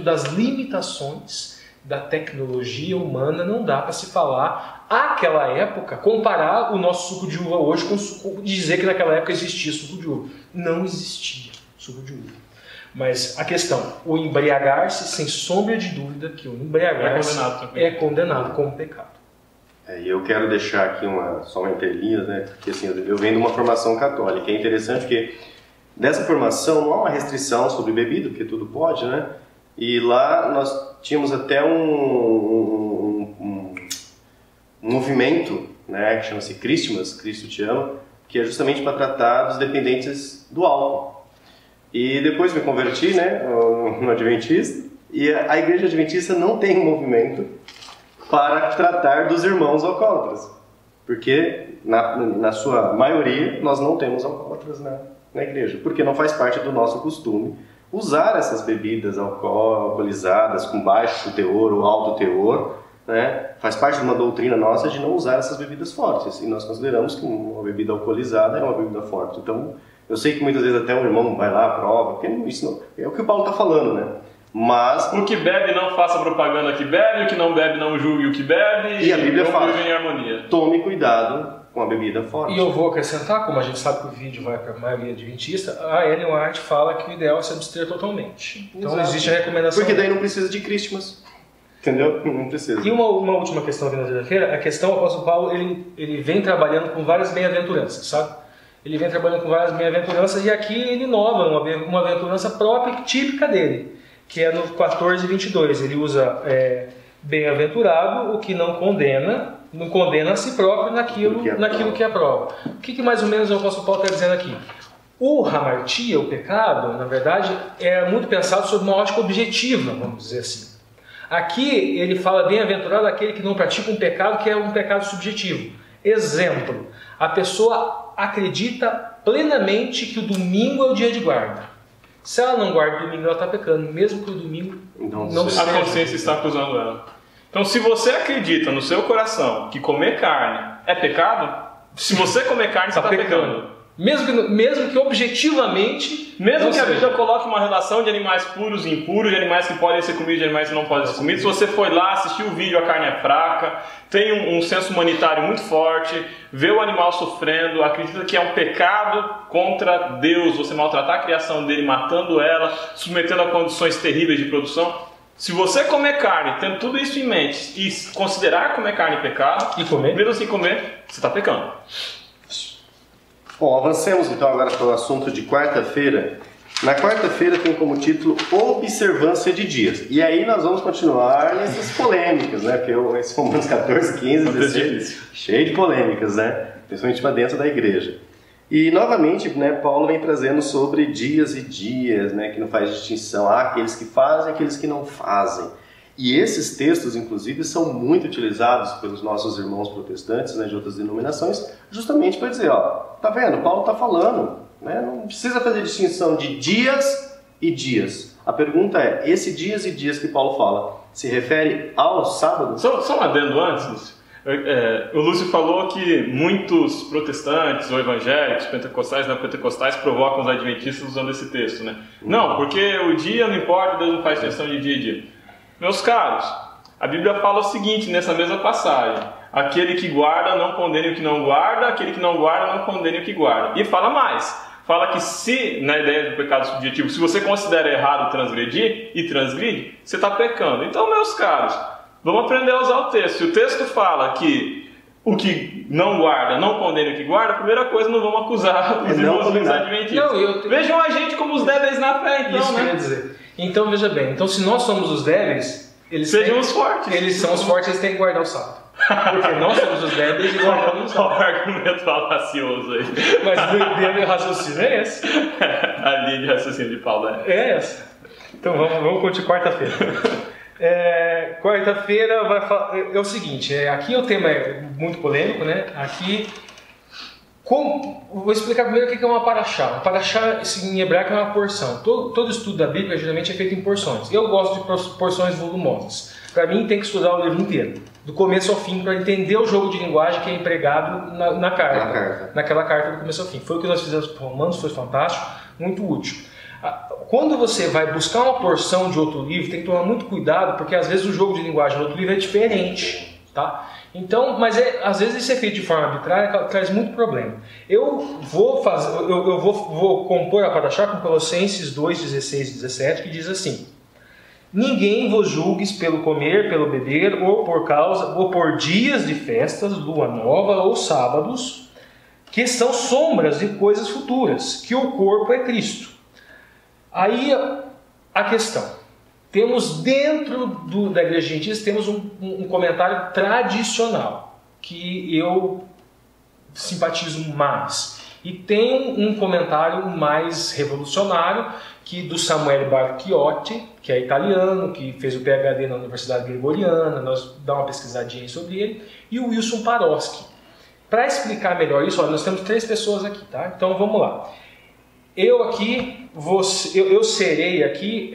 das limitações da tecnologia humana, não dá para se falar àquela época, comparar o nosso suco de uva hoje com o suco, dizer que naquela época existia suco de uva. Não existia suco de uva. Mas a questão, o embriagar-se, sem sombra de dúvida que o embriagar-se é condenado como pecado. E eu quero deixar aqui só uma entrelinha, né? Porque assim, eu venho de uma formação católica. É interessante porque dessa formação não há uma restrição sobre bebida, porque tudo pode, né? E lá nós tínhamos até um movimento, né? Que chama-se Christmas, Cristo Te Ama, que é justamente para tratar dos dependentes do álcool. E depois me converti, né? No Adventista. E a Igreja Adventista não tem um movimento para tratar dos irmãos alcoólatras, porque na sua maioria nós não temos alcoólatras na igreja, porque não faz parte do nosso costume usar essas bebidas alcoolizadas com baixo teor ou alto teor, né? Faz parte de uma doutrina nossa de não usar essas bebidas fortes, e nós consideramos que uma bebida alcoolizada é uma bebida forte. Então eu sei que muitas vezes até um irmão vai lá, prova, porque isso não, é o que o Paulo está falando, né? Mas o que bebe não faça propaganda que bebe, o que não bebe não julgue o que bebe, e a Bíblia fala, em harmonia. Tome cuidado com a bebida forte. E eu vou acrescentar, como a gente sabe que o vídeo vai para a maioria adventista, a Ellen White fala que o ideal é se abster totalmente. Então exato. Existe a recomendação. Porque daí não precisa de Christmas. Entendeu? Não precisa. E uma última questão aqui na terça-feira, a questão, o apóstolo Paulo, ele vem trabalhando com várias bem-aventuranças, sabe? Ele vem trabalhando com várias bem-aventuranças e aqui ele inova uma aventurança própria e típica dele, que é no 14:22. Ele usa bem-aventurado, o que não condena a si próprio naquilo que aprova. O que mais ou menos o apóstolo Paulo está dizendo aqui? O hamartia, o pecado, na verdade, é muito pensado sob uma ótica objetiva, vamos dizer assim. Aqui ele fala bem-aventurado aquele que não pratica um pecado que é um pecado subjetivo. Exemplo, a pessoa acredita plenamente que o domingo é o dia de guarda. Se ela não guarda o domingo, ela está pecando, mesmo que o domingo não seja. A consciência está acusando ela. Então, se você acredita no seu coração que comer carne é pecado, se você comer carne, você está pecando. Mesmo que objetivamente... Mesmo que a Bíblia coloque uma relação de animais puros e impuros, de animais que podem ser comidos e de animais que não podem ser comidos, se você foi lá, assistiu o vídeo, a carne é fraca, tem um senso humanitário muito forte, vê o animal sofrendo, acredita que é um pecado contra Deus, você maltratar a criação dele, matando ela, submetendo a condições terríveis de produção. Se você comer carne, tendo tudo isso em mente, e considerar comer carne pecado, mesmo assim comer, você está pecando. Bom, avancemos então agora para o assunto de quarta-feira. Na quarta-feira tem como título Observância de Dias. E aí nós vamos continuar nessas polêmicas, né? Porque esse Romanos 14, 15, 16, cheio de polêmicas, né? Principalmente para dentro da igreja. E novamente, né, Paulo vem trazendo sobre dias e dias, né? Que não faz distinção. Há aqueles que fazem e aqueles que não fazem. E esses textos, inclusive, são muito utilizados pelos nossos irmãos protestantes, né, de outras denominações, justamente para dizer, ó, tá vendo, Paulo está falando, né, não precisa fazer distinção de dias e dias. A pergunta é, esse dias e dias que Paulo fala, se refere ao sábado? Só um adendo antes, Lúcio. O Lúcio falou que muitos protestantes ou evangélicos, pentecostais, neopentecostais provocam os adventistas usando esse texto, né? Não, porque o dia não importa, Deus não faz questão de dia e dia. Meus caros, a Bíblia fala o seguinte nessa mesma passagem: aquele que guarda não condene o que não guarda, aquele que não guarda não condene o que guarda. E fala mais, fala que se, na ideia do pecado subjetivo, se você considera errado transgredir e transgride, você está pecando. Então, meus caros, vamos aprender a usar o texto. Se o texto fala que o que não guarda, não condena o que guarda, a primeira coisa, não vamos acusar os irmãos adventistas. Vejam a gente como os débeis na fé, então, isso né? Quer dizer. Então, veja bem, então se nós somos os débeis, sejam os fortes. Eles são os fortes, eles têm que guardar o sábado. Porque nós somos os débeis e guardamos o sábado. Olha o argumento falacioso aí. Mas o raciocínio é esse. A linha de raciocínio de Paulo é essa. Então vamos continuar quarta-feira. Quarta-feira é o seguinte, aqui o tema é muito polêmico, né? Aqui, vou explicar primeiro o que é uma paraxá. Uma paraxá em hebraico é uma porção. Todo estudo da Bíblia geralmente é feito em porções. Eu gosto de porções volumosas. Para mim tem que estudar o livro inteiro, do começo ao fim, para entender o jogo de linguagem que é empregado na carta. Naquela carta do começo ao fim. Foi o que nós fizemos com Romanos, foi fantástico, muito útil. Quando você vai buscar uma porção de outro livro, tem que tomar muito cuidado, porque às vezes o jogo de linguagem do outro livro é diferente, tá? Então, mas às vezes isso é feito de forma arbitrária, traz muito problema. Eu vou compor a paraxá com Colossenses 2, 16 e 17, que diz assim: ninguém vos julgues pelo comer, pelo beber, ou por dias de festas, lua nova ou sábados, que são sombras de coisas futuras, que o corpo é Cristo. Aí a questão, temos dentro da Igreja Adventista, temos um comentário tradicional, que eu simpatizo mais. E tem um comentário mais revolucionário, do Samuele Barchiotti, que é italiano, que fez o PhD na Universidade Gregoriana, nós damos uma pesquisadinha sobre ele, e o Wilson Paroski. Para explicar melhor isso, nós temos 3 pessoas aqui, tá? Então vamos lá. Eu serei aqui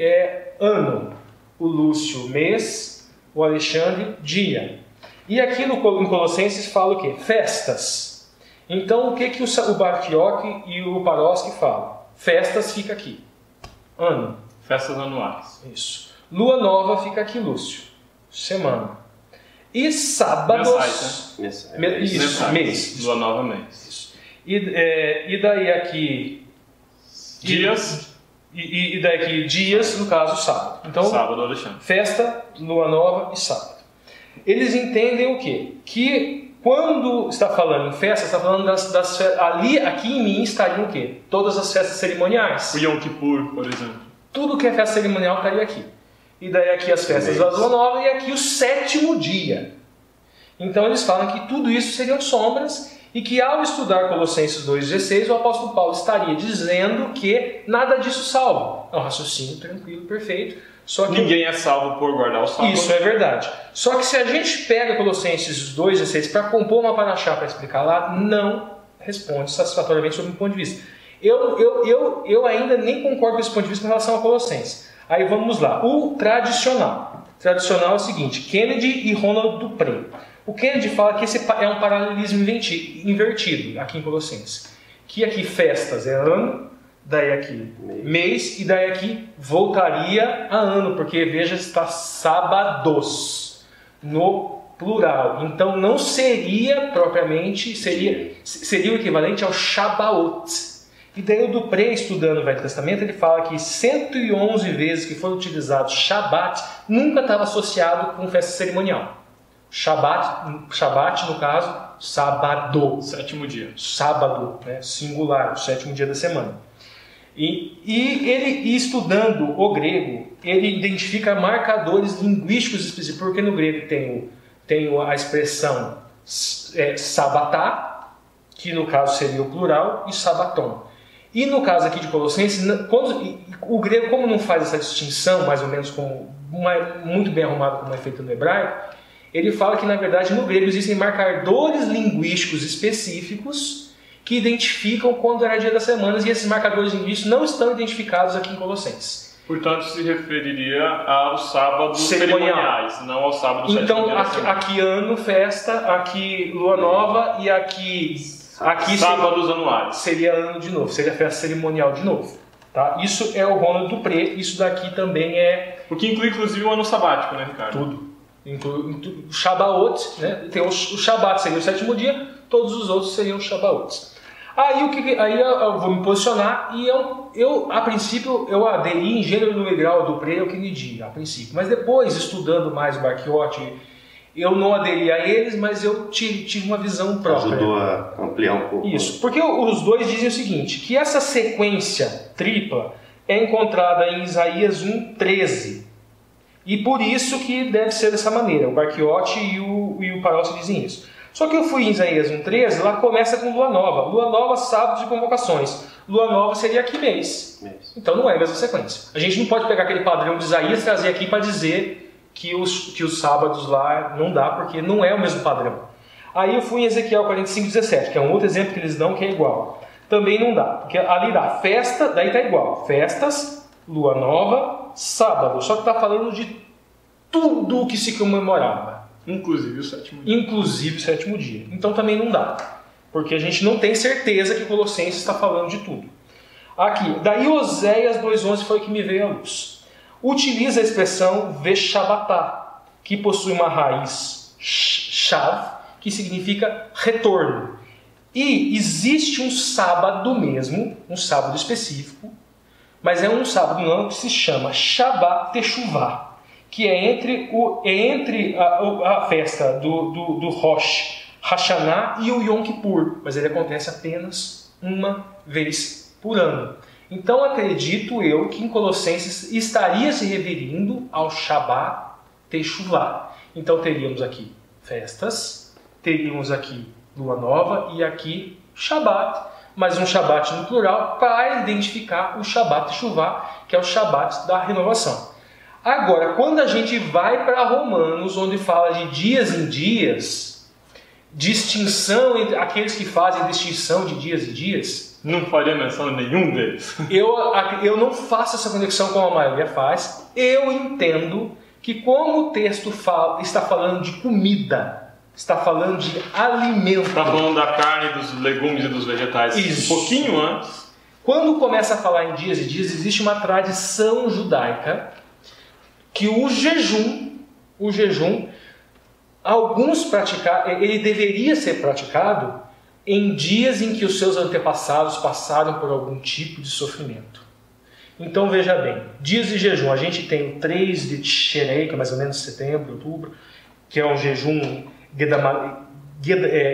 ano, o Lúcio mês, o Alexandre dia. E aqui em Colossenses fala o quê? Festas. Então o que o Barchiotti e o Paroski falam? Festas fica aqui. Ano. Festas anuais. Isso. Lua nova fica aqui, Lúcio. Semana. E sábados. Mensais, né? Isso, mês. Lua nova, mês. Isso. E daí aqui. Dias. E daí aqui, dias, no caso, sábado. Então, sábado, Alexandre. Festa, lua nova e sábado. Eles entendem o quê? Que quando está falando em festa, está falando das festas. Aqui em mim estariam o quê? Todas as festas cerimoniais. O Yom Kippur, por exemplo. Tudo que é festa cerimonial estaria aqui. E daí aqui as festas da lua nova e aqui o 7º dia. Então eles falam que tudo isso seriam sombras e que ao estudar Colossenses 2,16 o apóstolo Paulo estaria dizendo que nada disso salva. É um raciocínio tranquilo, perfeito. Só que ninguém é salvo por guardar o sábado. Isso é verdade. Só que se a gente pega Colossenses 2,16 para compor uma paraxá para explicar lá, não responde satisfatoriamente sob um ponto de vista. Eu ainda nem concordo com esse ponto de vista em relação a Colossenses. Aí vamos lá. O tradicional. O tradicional é o seguinte: Kennedy e Ronald Dupré. O Kennedy fala que esse é um paralelismo invertido aqui em Colossenses. Que aqui festas é ano, daí aqui mês, e daí aqui voltaria a ano, porque veja, está sábados no plural. Então não seria propriamente, seria o equivalente ao Shabaot. E daí o Dupré, estudando o Velho Testamento, ele fala que 111 vezes que foi utilizado Shabat nunca estava associado com festa cerimonial. Shabat, no caso, sábado. 7º dia. Sábado, né? Singular, o 7º dia da semana. E ele, estudando o grego, ele identifica marcadores linguísticos específicos, porque no grego tem a expressão sabatá, que no caso seria o plural, e sabaton. E no caso aqui de Colossenses, o grego, como não faz essa distinção, mais ou menos muito bem arrumado como é feito no hebraico, ele fala que, na verdade, no grego existem marcadores linguísticos específicos que identificam quando era dia das semanas, e esses marcadores linguísticos não estão identificados aqui em Colossenses. Portanto, se referiria aos sábados cerimoniais, não ao sábado então, aqui ano, festa, aqui lua nova e aqui sábados anuais. Seria ano de novo, seria festa cerimonial de novo. Tá? Isso é o Ronald Dupré, isso daqui também é... O que inclui, inclusive, o ano sabático, né, Ricardo? Tudo. O Shabaot, né? Tem o Shabat seria o 7º dia, todos os outros seriam Shabaots. Aí eu vou me posicionar e a princípio, eu aderi em gênero, número e grau do Pre Euclidia, a princípio. Mas depois, estudando mais o Marchiotti, eu não aderi a eles, mas eu tive uma visão própria. Ajudou a ampliar um pouco. Isso, porque os dois dizem o seguinte, que essa sequência tripla é encontrada em Isaías 1:13. E por isso que deve ser dessa maneira. O Marchiotti e o Parossi dizem isso. Só que eu fui em Isaías 1:13, lá começa com Lua Nova. Lua Nova, sábados e convocações. Lua Nova seria aqui mês. Então não é a mesma sequência. A gente não pode pegar aquele padrão de Isaías e trazer aqui para dizer que os sábados lá não dá, porque não é o mesmo padrão. Aí eu fui em Ezequiel 45:17, que é um outro exemplo que eles dão que é igual. Também não dá, porque ali dá festa, daí está igual. Festas, Lua Nova, sábado. Só que está falando de tudo o que se comemorava. Inclusive o sétimo dia. Inclusive o sétimo dia. Então também não dá. Porque a gente não tem certeza que Colossenses está falando de tudo. Aqui, daí Oséias 2:11 foi o que me veio à luz. Utiliza a expressão Veshabatá, que possui uma raiz shav, que significa retorno. E existe um sábado mesmo, um sábado específico, mas é um sábado não que se chama Shabbat Teshuvah, que é entre a festa do Rosh Hashanah e o Yom Kippur, mas ele acontece apenas uma vez por ano. Então acredito eu que em Colossenses estaria se referindo ao Shabbat Teshuvah. Então teríamos aqui festas, teríamos aqui Lua Nova e aqui Shabbat, mas um Shabbat no plural para identificar o Shabbat Teshuvah, que é o Shabbat da renovação. Agora, quando a gente vai para Romanos, onde fala de dias em dias, distinção entre aqueles que fazem distinção de dias e dias, não faria menção de nenhum deles. Eu não faço essa conexão como a maioria faz. Eu entendo que como o texto está falando de comida, está falando de alimento. Está falando da carne, dos legumes e dos vegetais. Isso. Um pouquinho antes. Quando começa a falar em dias e dias, existe uma tradição judaica que o jejum, alguns praticaram, ele deveria ser praticado em dias em que os seus antepassados passaram por algum tipo de sofrimento. Então veja bem, dias de jejum, a gente tem o 3 de Tishrei, que é mais ou menos setembro, outubro, que é um jejum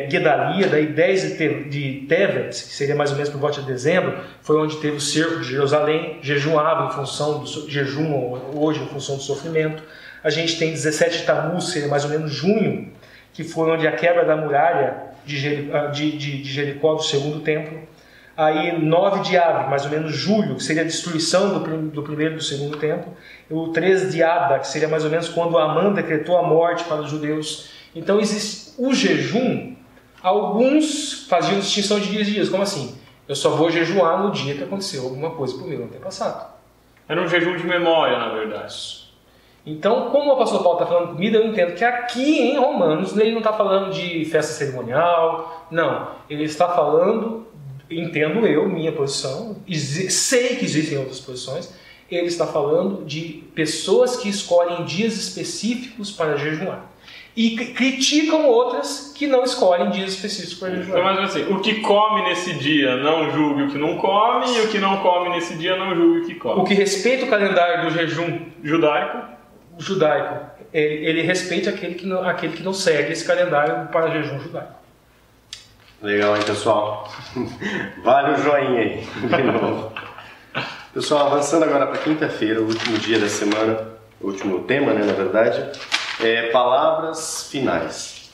Gedalia, daí 10 de Tevet, que seria mais ou menos por volta de dezembro, foi onde teve o cerco de Jerusalém, jejuava em função do jejum, hoje em função do sofrimento. A gente tem 17 de Tammuz, seria mais ou menos junho, que foi onde a quebra da muralha de Jericó, do segundo templo. Aí 9 de Av, mais ou menos julho, que seria a destruição do primeiro e do segundo templo. O 13 de Ada, que seria mais ou menos quando Amã decretou a morte para os judeus. Então existe o jejum. Alguns faziam distinção de dias e dias. Como assim? Eu só vou jejuar no dia que aconteceu alguma coisa para o meu antepassado. Era um jejum de memória, na verdade. Então, como o apóstolo Paulo está falando de comida, eu entendo que aqui em Romanos ele não está falando de festa cerimonial. Não, ele está falando, entendo eu, minha posição, sei que existem outras posições, ele está falando de pessoas que escolhem dias específicos para jejuar. E criticam outras que não escolhem dias específicos para jejuar. Então, mas assim, o que come nesse dia não julgue o que não come, e o que não come nesse dia não julgue o que come. O que respeita o calendário do jejum judaico, ele respeita aquele que não segue esse calendário para jejum judaico. Legal, hein, pessoal? Vale o joinha aí, de novo. Pessoal, avançando agora para quinta-feira, o último dia da semana, o último tema, né, na verdade, palavras finais.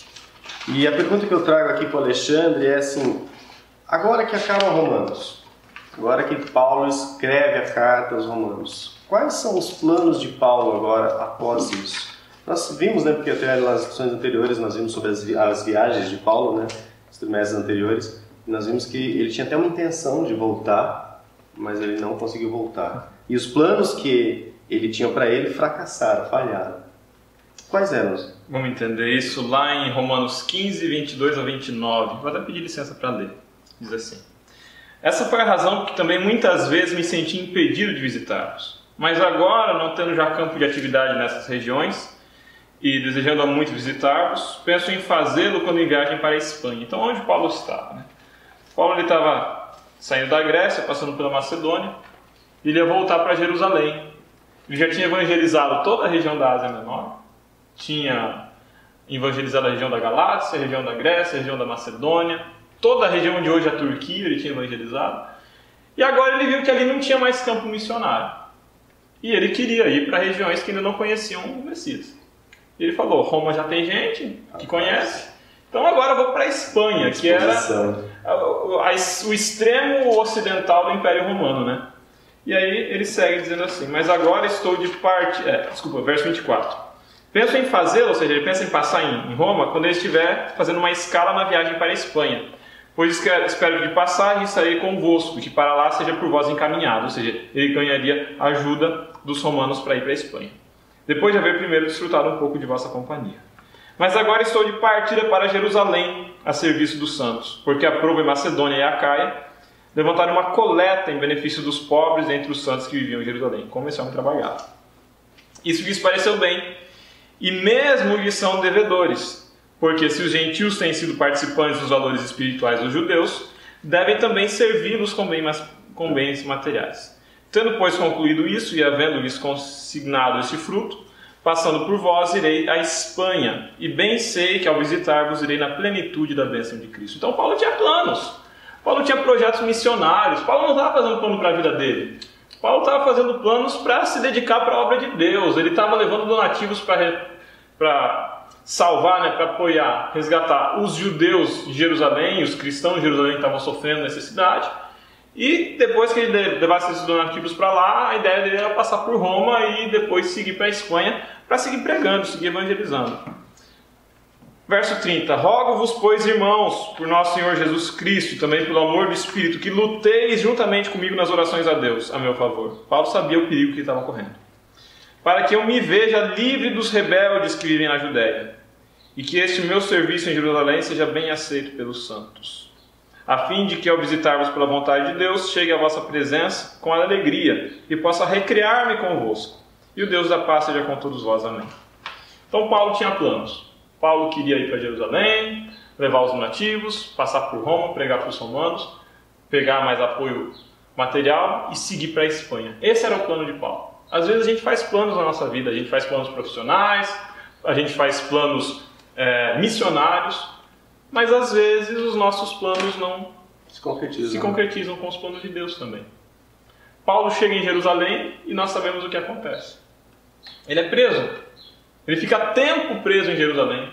E a pergunta que eu trago aqui para o Alexandre é assim, agora que acaba Romanos, agora que Paulo escreve a carta aos Romanos, quais são os planos de Paulo agora após isso? Nós vimos, né, porque até nas discussões anteriores nós vimos sobre as viagens de Paulo, né, os trimestres anteriores, e nós vimos que ele tinha até uma intenção de voltar, mas ele não conseguiu voltar. E os planos que ele tinha para ele fracassaram, falharam. Quais eram? Vamos entender isso lá em Romanos 15, 22 a 29. Vou até pedir licença para ler. Diz assim: essa foi a razão porque também muitas vezes me senti impedido de visitá-los. Mas agora, não tendo já campo de atividade nessas regiões e desejando muito visitá-los, penso em fazê-lo quando em viagem para a Espanha. Então, onde Paulo estava, né? Paulo estava saindo da Grécia, passando pela Macedônia, e ele ia voltar para Jerusalém. Ele já tinha evangelizado toda a região da Ásia Menor, tinha evangelizado a região da Galácia, a região da Grécia, a região da Macedônia, toda a região onde hoje é a Turquia ele tinha evangelizado. E agora ele viu que ali não tinha mais campo missionário. E ele queria ir para regiões que ainda não conheciam o Messias. E ele falou, Roma já tem gente que conhece, então agora eu vou para a Espanha, que era o extremo ocidental do Império Romano, né? E aí ele segue dizendo assim, mas agora estou de parte... verso 24. Penso em fazê-lo, ou seja, ele pensa em passar em Roma quando ele estiver fazendo uma escala na viagem para a Espanha. Pois espero que de passagem estarei convosco, e que para lá seja por vós encaminhado, ou seja, ele ganharia ajuda dos romanos para ir para a Espanha. Depois de haver primeiro desfrutado um pouco de vossa companhia. Mas agora estou de partida para Jerusalém, a serviço dos santos, porque aprovo em Macedônia e Acaia levantaram uma coleta em benefício dos pobres entre os santos que viviam em Jerusalém. Como esse homem trabalhava. Isso lhes pareceu bem, e mesmo lhes são devedores, porque se os gentios têm sido participantes dos valores espirituais dos judeus, devem também servi-los com bens materiais. Tendo, pois, concluído isso e havendo-lhes consignado esse fruto, passando por vós, irei à Espanha, e bem sei que ao visitar-vos irei na plenitude da bênção de Cristo. Então Paulo tinha planos, Paulo tinha projetos missionários, Paulo não estava fazendo plano para a vida dele. Paulo estava fazendo planos para se dedicar para a obra de Deus, ele estava levando donativos para salvar, né, para apoiar, resgatar os judeus de Jerusalém, os cristãos de Jerusalém que estavam sofrendo necessidade. E depois que ele levasse esses donativos para lá, a ideia dele era passar por Roma e depois seguir para a Espanha para seguir pregando, seguir evangelizando. Verso 30. Rogo-vos, pois, irmãos, por nosso Senhor Jesus Cristo e também pelo amor do Espírito, que luteis juntamente comigo nas orações a Deus, a meu favor. Paulo sabia o perigo que ele estava correndo. Para que eu me veja livre dos rebeldes que vivem na Judéia, e que este meu serviço em Jerusalém seja bem aceito pelos santos, a fim de que ao visitar-vos pela vontade de Deus, chegue à vossa presença com alegria, e possa recrear-me convosco. E o Deus da paz seja com todos vós. Amém. Então Paulo tinha planos. Paulo queria ir para Jerusalém, levar os donativos, passar por Roma, pregar para os romanos, pegar mais apoio material e seguir para a Espanha. Esse era o plano de Paulo. Às vezes a gente faz planos na nossa vida, a gente faz planos profissionais, a gente faz planos missionários, mas às vezes os nossos planos não se concretizam com os planos de Deus também. Paulo chega em Jerusalém e nós sabemos o que acontece. Ele é preso. Ele fica tempo preso em Jerusalém.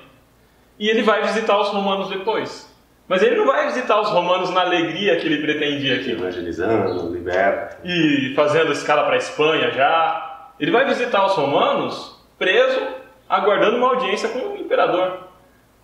E ele vai visitar os romanos depois. Mas ele não vai visitar os romanos na alegria que ele pretendia aqui. Evangelizando, liberto. E fazendo escala para a Espanha já. Ele vai visitar os romanos preso, aguardando uma audiência com o imperador.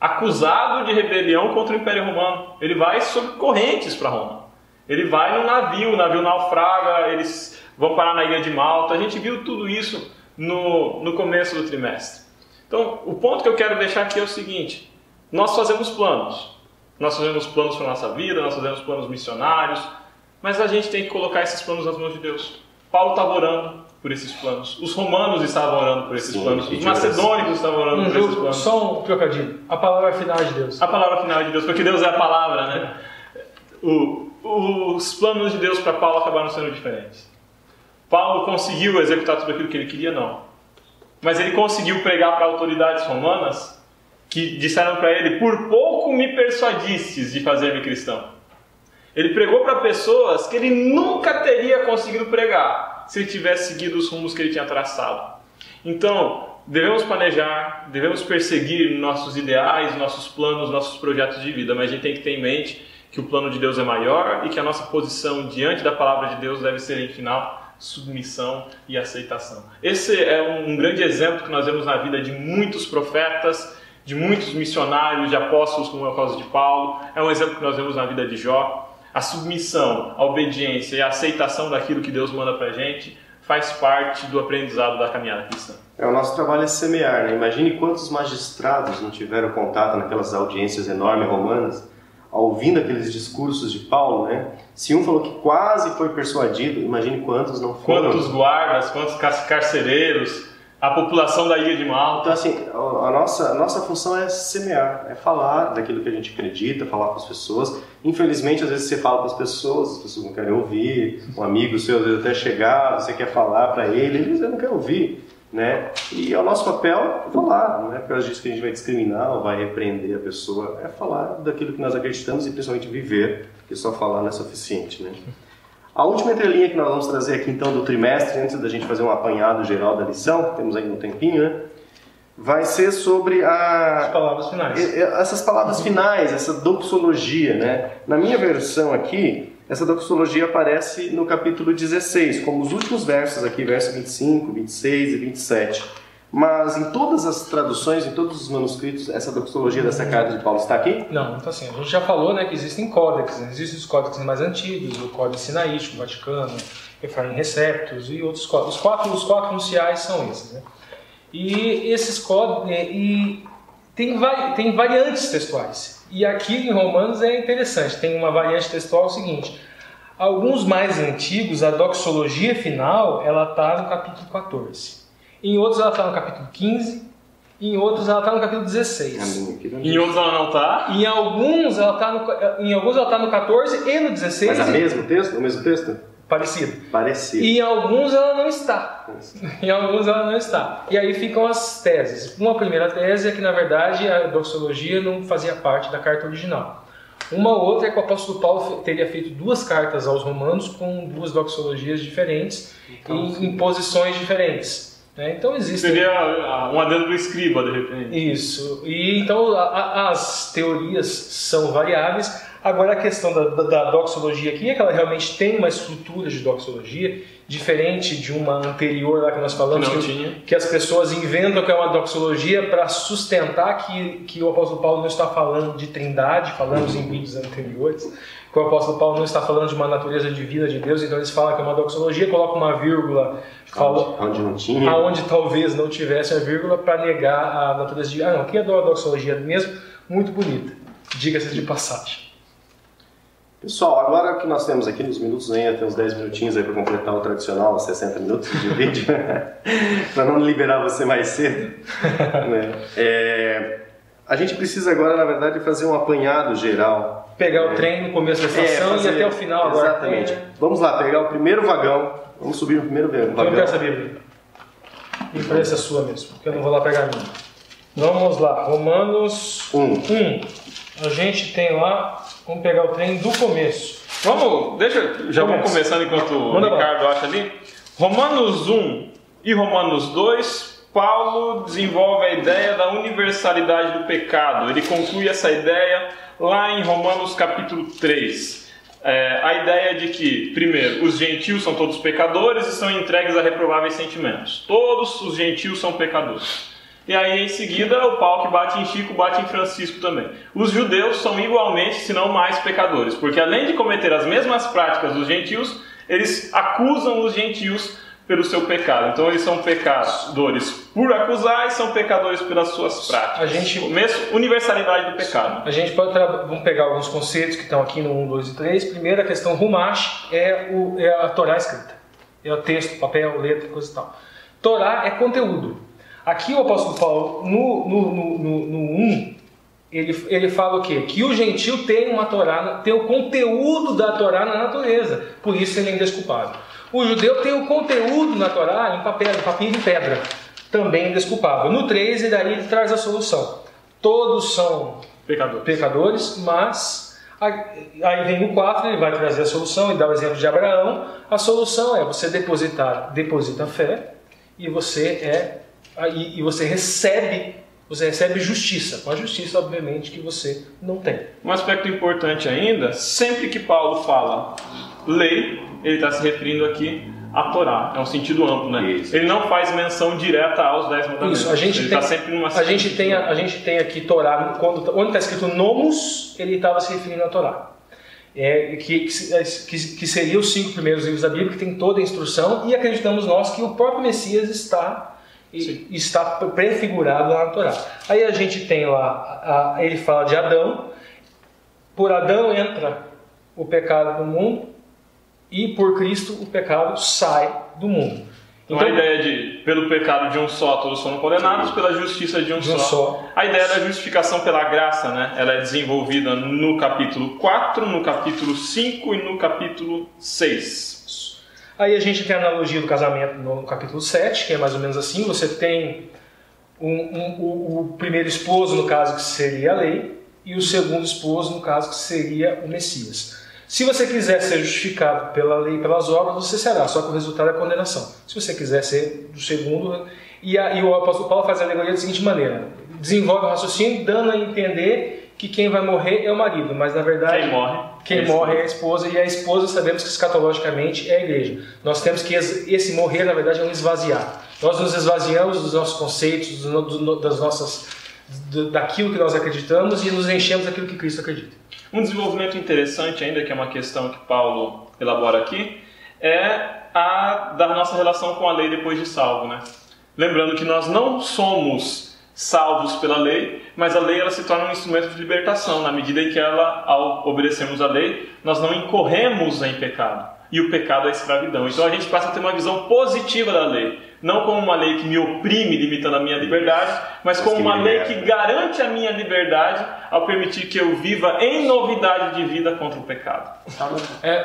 Acusado de rebelião contra o Império Romano. Ele vai sob correntes para Roma. Ele vai no navio, o navio naufraga, eles vão parar na ilha de Malta. A gente viu tudo isso no começo do trimestre. Então, o ponto que eu quero deixar aqui é o seguinte: nós fazemos planos. Nós fazemos planos para a nossa vida, nós fazemos planos missionários, mas a gente tem que colocar esses planos nas mãos de Deus. Paulo estava orando por esses planos. Os romanos estavam orando por esses planos. Os macedônicos estavam orando por esses planos. Só um trocadilho. A palavra final é de Deus. A palavra final é de Deus, porque Deus é a palavra, né? Os planos de Deus para Paulo acabaram sendo diferentes. Paulo conseguiu executar tudo aquilo que ele queria? Não. Mas ele conseguiu pregar para autoridades romanas que disseram para ele: por pouco me persuadistes de fazer-me cristão. Ele pregou para pessoas que ele nunca teria conseguido pregar se ele tivesse seguido os rumos que ele tinha traçado. Então, devemos planejar, devemos perseguir nossos ideais, nossos planos, nossos projetos de vida, mas a gente tem que ter em mente que o plano de Deus é maior e que a nossa posição diante da palavra de Deus deve ser, em final, submissão e aceitação. Esse é um grande exemplo que nós vemos na vida de muitos profetas, de muitos missionários, de apóstolos, como é o caso de Paulo. É um exemplo que nós vemos na vida de Jó. A submissão, a obediência e a aceitação daquilo que Deus manda pra gente faz parte do aprendizado da caminhada cristã. O nosso trabalho é semear, né? Imagine quantos magistrados não tiveram contato naquelas audiências enormes romanas, ouvindo aqueles discursos de Paulo, né? Se um falou que quase foi persuadido, imagine quantos não foram. Quantos guardas, quantos carcereiros a população da Ilha de Malta. Então, assim, a nossa função é semear, é falar daquilo que a gente acredita, falar com as pessoas. Infelizmente, às vezes você fala para as pessoas não querem ouvir. Um amigo seu, às vezes, até chegar, você quer falar para ele, eles não querem ouvir, né? E é o nosso papel falar, não é por causa disso que a gente vai discriminar ou vai repreender a pessoa, é falar daquilo que nós acreditamos e principalmente viver, porque só falar não é suficiente, né? A última entrelinha que nós vamos trazer aqui então do trimestre, antes da gente fazer um apanhado geral da lição, temos ainda um tempinho, né? Vai ser sobre as palavras finais. Essas palavras finais, essa doxologia, né? Na minha versão aqui, essa doxologia aparece no capítulo 16, como os últimos versos aqui, versos 25, 26 e 27. Mas em todas as traduções, em todos os manuscritos, essa doxologia dessa carta de Paulo está aqui? Não, então assim, a gente já falou, né, que existem códex, né? Existem os códex mais antigos, o Códex Sinaítico, Vaticano, Ephraim Receptus e outros códex. Os quatro iniciais são esses, né? E esses códex, tem variantes textuais. E aqui em Romanos é interessante, tem uma variante textual seguinte: alguns mais antigos, a doxologia final, ela está no capítulo 14. Em outros ela está no capítulo 15, em outros ela está no capítulo 16. Em outros ela não está? Em alguns ela está no 14 e no 16. Mas o mesmo texto? Parecido. E em alguns ela não está. E aí ficam as teses. Uma primeira tese é que, na verdade, a doxologia não fazia parte da carta original. Uma outra é que o apóstolo Paulo teria feito 2 cartas aos romanos com 2 doxologias diferentes em posições diferentes. Então existe. Seria um adendo do escriba, de repente. Isso. E então as teorias são variáveis. Agora a questão da doxologia aqui é que ela realmente tem uma estrutura de doxologia diferente de uma anterior lá que nós falamos, que as pessoas inventam que é uma doxologia para sustentar que o apóstolo Paulo não está falando de trindade. Falamos em vídeos anteriores que o apóstolo Paulo não está falando de uma natureza divina de Deus, então eles falam que é uma doxologia, colocam uma vírgula onde não tinha, aonde talvez não tivesse a vírgula, para negar a natureza divina. Não, aqui é a doxologia mesmo, muito bonita, diga-se de passagem. Pessoal, agora que nós temos aqui nos minutos, ainda tem uns 10 minutinhos aí para completar o tradicional, 60 minutos de vídeo, para não liberar você mais cedo, né? A gente precisa agora, na verdade, fazer um apanhado geral. Pegar o trem no começo da estação e até o final agora. Exatamente. Vamos lá, pegar o primeiro vagão, vamos subir no primeiro vagão. Eu quero essa Bíblia. Empresta a sua mesmo, porque eu não vou lá pegar a minha. Vamos lá, Romanos 1. A gente tem lá, vamos pegar o trem do começo. Vamos começando enquanto o Ricardo acha ali. Romanos 1 e Romanos 2, Paulo desenvolve a ideia da universalidade do pecado. Ele conclui essa ideia lá em Romanos capítulo 3. A ideia de que, primeiro, os gentios são todos pecadores e são entregues a reprováveis sentimentos. Todos os gentios são pecadores. E aí, em seguida, o pau que bate em Chico, bate em Francisco também. Os judeus são igualmente, se não mais, pecadores. Porque além de cometer as mesmas práticas dos gentios, eles acusam os gentios pelo seu pecado. Então eles são pecadores por acusar e são pecadores pelas suas práticas. Universalidade do pecado. A gente pode vamos pegar alguns conceitos que estão aqui no 1, 2 e 3. Primeiro, a questão Rumash é a Torá escrita. É o texto, papel, letra, coisa e tal. Torá é conteúdo. Aqui o apóstolo Paulo, no 1, ele fala o quê? Que o gentil tem uma Torá, tem o conteúdo da Torá na natureza. Por isso ele é indesculpável. O judeu tem o conteúdo na Torá em papel e pedra, também indesculpável. No 3, ele traz a solução. Todos são pecadores, mas aí vem no 4, ele vai trazer a solução e dá o exemplo de Abraão. A solução é você deposita fé e você recebe justiça. Com a justiça, obviamente, que você não tem. Um aspecto importante ainda, sempre que Paulo fala lei, ele está se referindo aqui à Torá. É um sentido amplo, né? Isso. Ele não faz menção direta aos 10 mandamentos. Isso, ele está sempre numa a gente tem aqui Torá, onde está escrito nomos, ele estava se referindo à Torá. Que seria os 5 primeiros livros da Bíblia, que tem toda a instrução, e acreditamos nós que o próprio Messias está prefigurado na Torá. Aí a gente tem lá, ele fala de Adão. Por Adão entra o pecado no mundo, e por Cristo o pecado sai do mundo. Então a ideia de, pelo pecado de um só, todos foram condenados, pela justiça de um só. A ideia da justificação pela graça, né? Ela é desenvolvida no capítulo 4, no capítulo 5 e no capítulo 6. Aí a gente tem a analogia do casamento no capítulo 7, que é mais ou menos assim. Você tem o primeiro esposo, no caso, que seria a lei, e o segundo esposo, no caso, que seria o Messias. Se você quiser ser justificado pela lei e pelas obras, você será, só que o resultado é a condenação. Se você quiser ser do segundo... E o apóstolo Paulo faz a alegoria da seguinte maneira: desenvolve o raciocínio dando a entender que quem vai morrer é o marido, mas na verdade quem morre é a esposa, e a esposa sabemos que escatologicamente é a igreja. Nós temos que esse morrer, na verdade, é um esvaziar. Nós nos esvaziamos dos nossos conceitos, daquilo que nós acreditamos, e nos enchemos daquilo que Cristo acredita. Um desenvolvimento interessante ainda, que é uma questão que Paulo elabora aqui, é a da nossa relação com a lei depois de salvo, né? Lembrando que nós não somos salvos pela lei, mas a lei ela se torna um instrumento de libertação, na medida em que ao obedecermos a lei, nós não incorremos em pecado. E o pecado é a escravidão. Então a gente passa a ter uma visão positiva da lei. Não como uma lei que me oprime, limitando a minha liberdade, mas como uma lei que garante a minha liberdade ao permitir que eu viva em novidade de vida contra o pecado.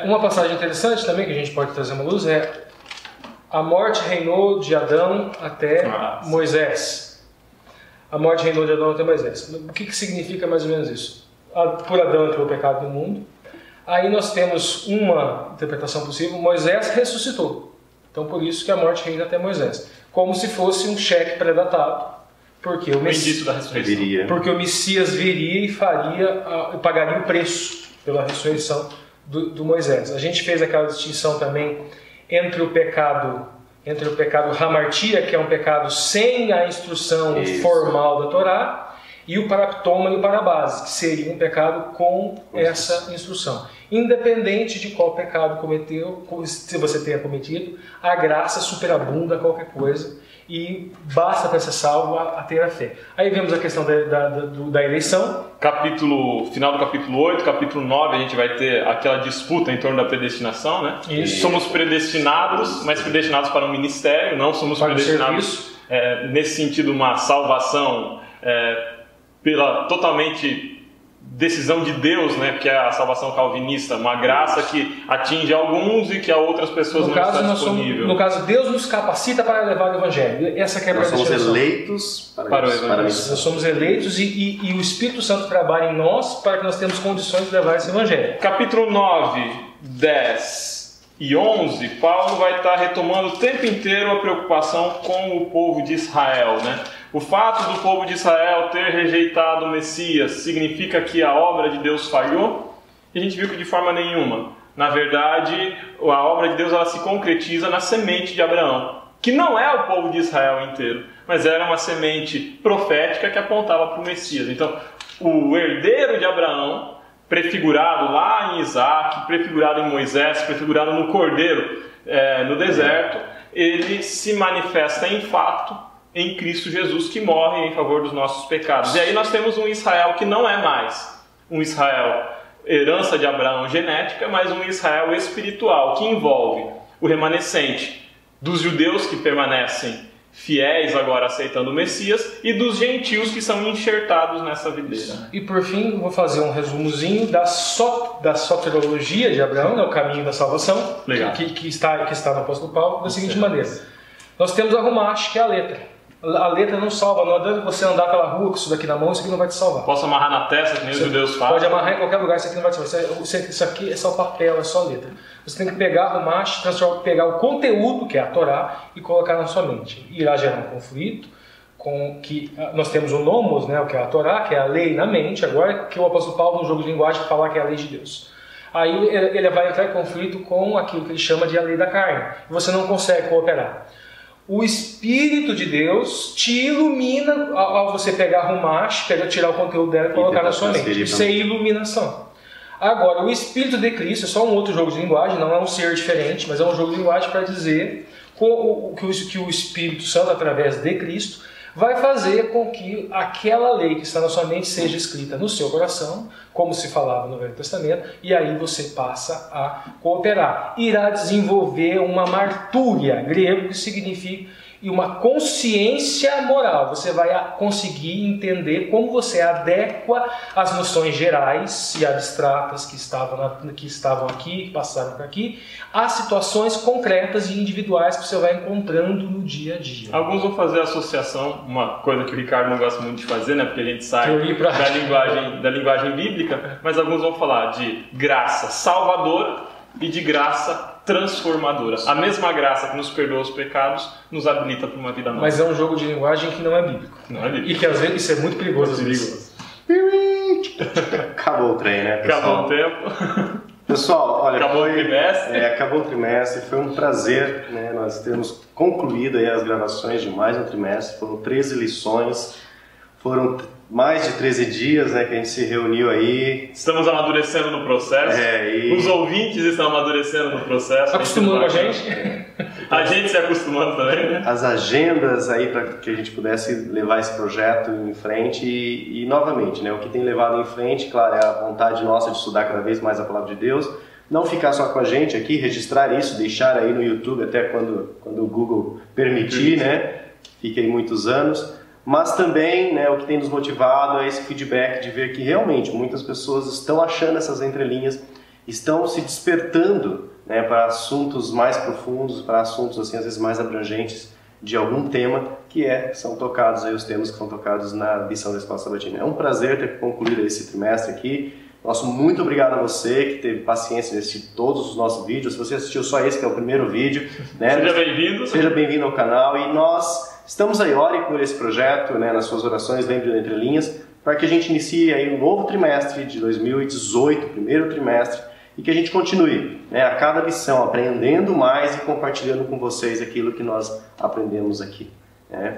Uma passagem interessante também que a gente pode trazer uma luz é: a morte reinou de Adão até Moisés. A morte reinou de Adão até Moisés. O que significa mais ou menos isso? Por Adão entrou o pecado no mundo. Aí nós temos uma interpretação possível: Moisés ressuscitou. Então por isso que a morte reina até Moisés. Como se fosse um cheque pré-datado. Porque o Messias viria e pagaria o preço pela ressurreição do Moisés. A gente fez aquela distinção também entre o pecado hamartia, que é um pecado sem a instrução formal da Torá, e o paraptoma e o parabase, que seria um pecado com essa instrução. Independente de qual pecado cometeu, se você tenha cometido, a graça superabunda qualquer coisa e basta para ser salvo a ter a fé. Aí vemos a questão da eleição. Final do capítulo 8, capítulo 9, a gente vai ter aquela disputa em torno da predestinação, né? Isso. Somos predestinados, mas predestinados para um ministério, não somos para predestinados nesse sentido, uma salvação pela totalmente decisão de Deus, né, que é a salvação calvinista, uma graça que atinge alguns e que a outras pessoas não está disponível. No caso, Deus nos capacita para levar o Evangelho. Essa que é a predestinação. Nós somos eleitos para o Evangelho. Nós somos eleitos e o Espírito Santo trabalha em nós para que nós tenhamos condições de levar esse Evangelho. Capítulo 9, 10 e 11, Paulo vai estar retomando o tempo inteiro a preocupação com o povo de Israel, né? O fato do povo de Israel ter rejeitado o Messias significa que a obra de Deus falhou? E a gente viu que de forma nenhuma. Na verdade, a obra de Deus ela se concretiza na semente de Abraão, que não é o povo de Israel inteiro, mas era uma semente profética que apontava para o Messias. Então, o herdeiro de Abraão, prefigurado lá em Isaac, prefigurado em Moisés, prefigurado no Cordeiro no deserto, ele se manifesta em fato em Cristo Jesus, que morre em favor dos nossos pecados. E aí nós temos um Israel que não é mais um Israel herança de Abraão genética, mas um Israel espiritual, que envolve o remanescente dos judeus que permanecem fiéis agora aceitando o Messias e dos gentios que são enxertados nessa videira. E por fim, vou fazer um resumozinho da soteriologia de Abraão, né, o caminho da salvação, que está no apóstolo Paulo, da seguinte maneira: nós temos a Rumash, que é a letra. A letra não salva, não adianta você andar pela rua com isso daqui na mão, isso aqui não vai te salvar. Posso amarrar na testa, que nem os judeus fazem? Pode amarrar em qualquer lugar, isso aqui não vai te salvar. Isso aqui é só papel, é só letra. Você tem que pegar a Rumash, pegar o conteúdo, que é a Torá, e colocar na sua mente. Irá gerar um conflito, que nós temos o nomos, né, o que é a Torá, que é a lei na mente, agora que o apóstolo Paulo, no jogo de linguagem, falar que é a lei de Deus. Aí ele vai entrar em conflito com aquilo que ele chama de a lei da carne. E você não consegue cooperar. O Espírito de Deus te ilumina ao você pegar a Rumash, tirar o conteúdo dela e colocar na sua mente. Isso é iluminação. Agora, o Espírito de Cristo é só um outro jogo de linguagem, não é um ser diferente, mas é um jogo de linguagem para dizer que o Espírito Santo, através de Cristo, vai fazer com que aquela lei que está na sua mente seja escrita no seu coração, como se falava no Velho Testamento, e aí você passa a cooperar. Irá desenvolver uma martúria, grego, que significa uma consciência moral. Você vai conseguir entender como você adequa as noções gerais e abstratas que estavam aqui, que passaram por aqui, às situações concretas e individuais que você vai encontrando no dia a dia. Alguns vão fazer associação, uma coisa que o Ricardo não gosta muito de fazer, né? Porque a gente sai da linguagem bíblica, mas alguns vão falar de graça salvadora e de graça transformadora. A mesma graça que nos perdoa os pecados nos habilita para uma vida nova. Mas é um jogo de linguagem que não é bíblico. Não é bíblico. E que às vezes isso é muito perigoso. Acabou o trem, né, pessoal? Acabou o tempo. Pessoal, olha, acabou o trimestre. Acabou o trimestre, foi um prazer, né, nós termos concluído aí as gravações de mais um trimestre. Foram 13 lições, foram mais de 13 dias, né, que a gente se reuniu aí. Estamos amadurecendo no processo. Os ouvintes estão amadurecendo no processo. Acostumando a gente. A gente se acostumando também, né? As agendas aí para que a gente pudesse levar esse projeto em frente e novamente, né, o que tem levado em frente, claro, é a vontade nossa de estudar cada vez mais a Palavra de Deus. Não ficar só com a gente aqui, registrar isso, deixar aí no YouTube até quando o Google permitir, né? Fique aí muitos anos. Mas também, né, o que tem nos motivado é esse feedback de ver que realmente muitas pessoas estão achando essas entrelinhas, estão se despertando, né, para assuntos mais profundos, para assuntos assim, às vezes mais abrangentes de algum tema são tocados aí os temas que são tocados na lição da Escola Sabatina. É um prazer ter concluído esse trimestre aqui. Nosso muito obrigado a você que teve paciência de assistir todos os nossos vídeos. Se você assistiu só esse, que é o primeiro vídeo, né, seja bem-vindo. Seja bem-vindo ao canal e nós estamos aí, ore por esse projeto, né, nas suas orações, lembre de Entre Linhas, para que a gente inicie aí um novo trimestre de 2018, primeiro trimestre, e que a gente continue, né, a cada lição, aprendendo mais e compartilhando com vocês aquilo que nós aprendemos aqui.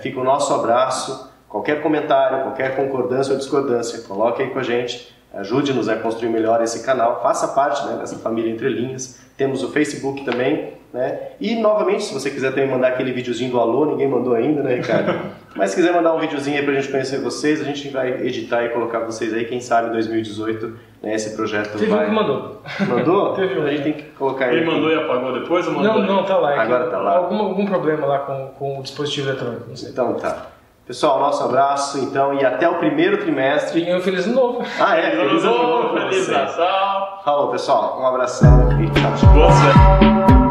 Fica o nosso abraço, qualquer comentário, qualquer concordância ou discordância, coloque aí com a gente, ajude-nos a construir melhor esse canal, faça parte, né, dessa família Entre Linhas. Temos o Facebook também, né? E novamente, se você quiser também mandar aquele videozinho do alô, ninguém mandou ainda, né, Ricardo? Mas se quiser mandar um videozinho aí pra gente conhecer vocês, a gente vai editar e colocar vocês aí, quem sabe em 2018, né, esse projeto Teve vai... um que mandou. Mandou? Teve um. A gente tem que colocar ele. Ele mandou e apagou depois ou mandou? Não, tá lá. Agora tá lá. Algum problema lá com o dispositivo eletrônico, não sei. Então tá. Pessoal, nosso abraço, então, e até o primeiro trimestre. E um feliz ano novo. Feliz ano novo, feliz Natal. Falou, pessoal. Um abração e tchau, tchau. Boa sorte.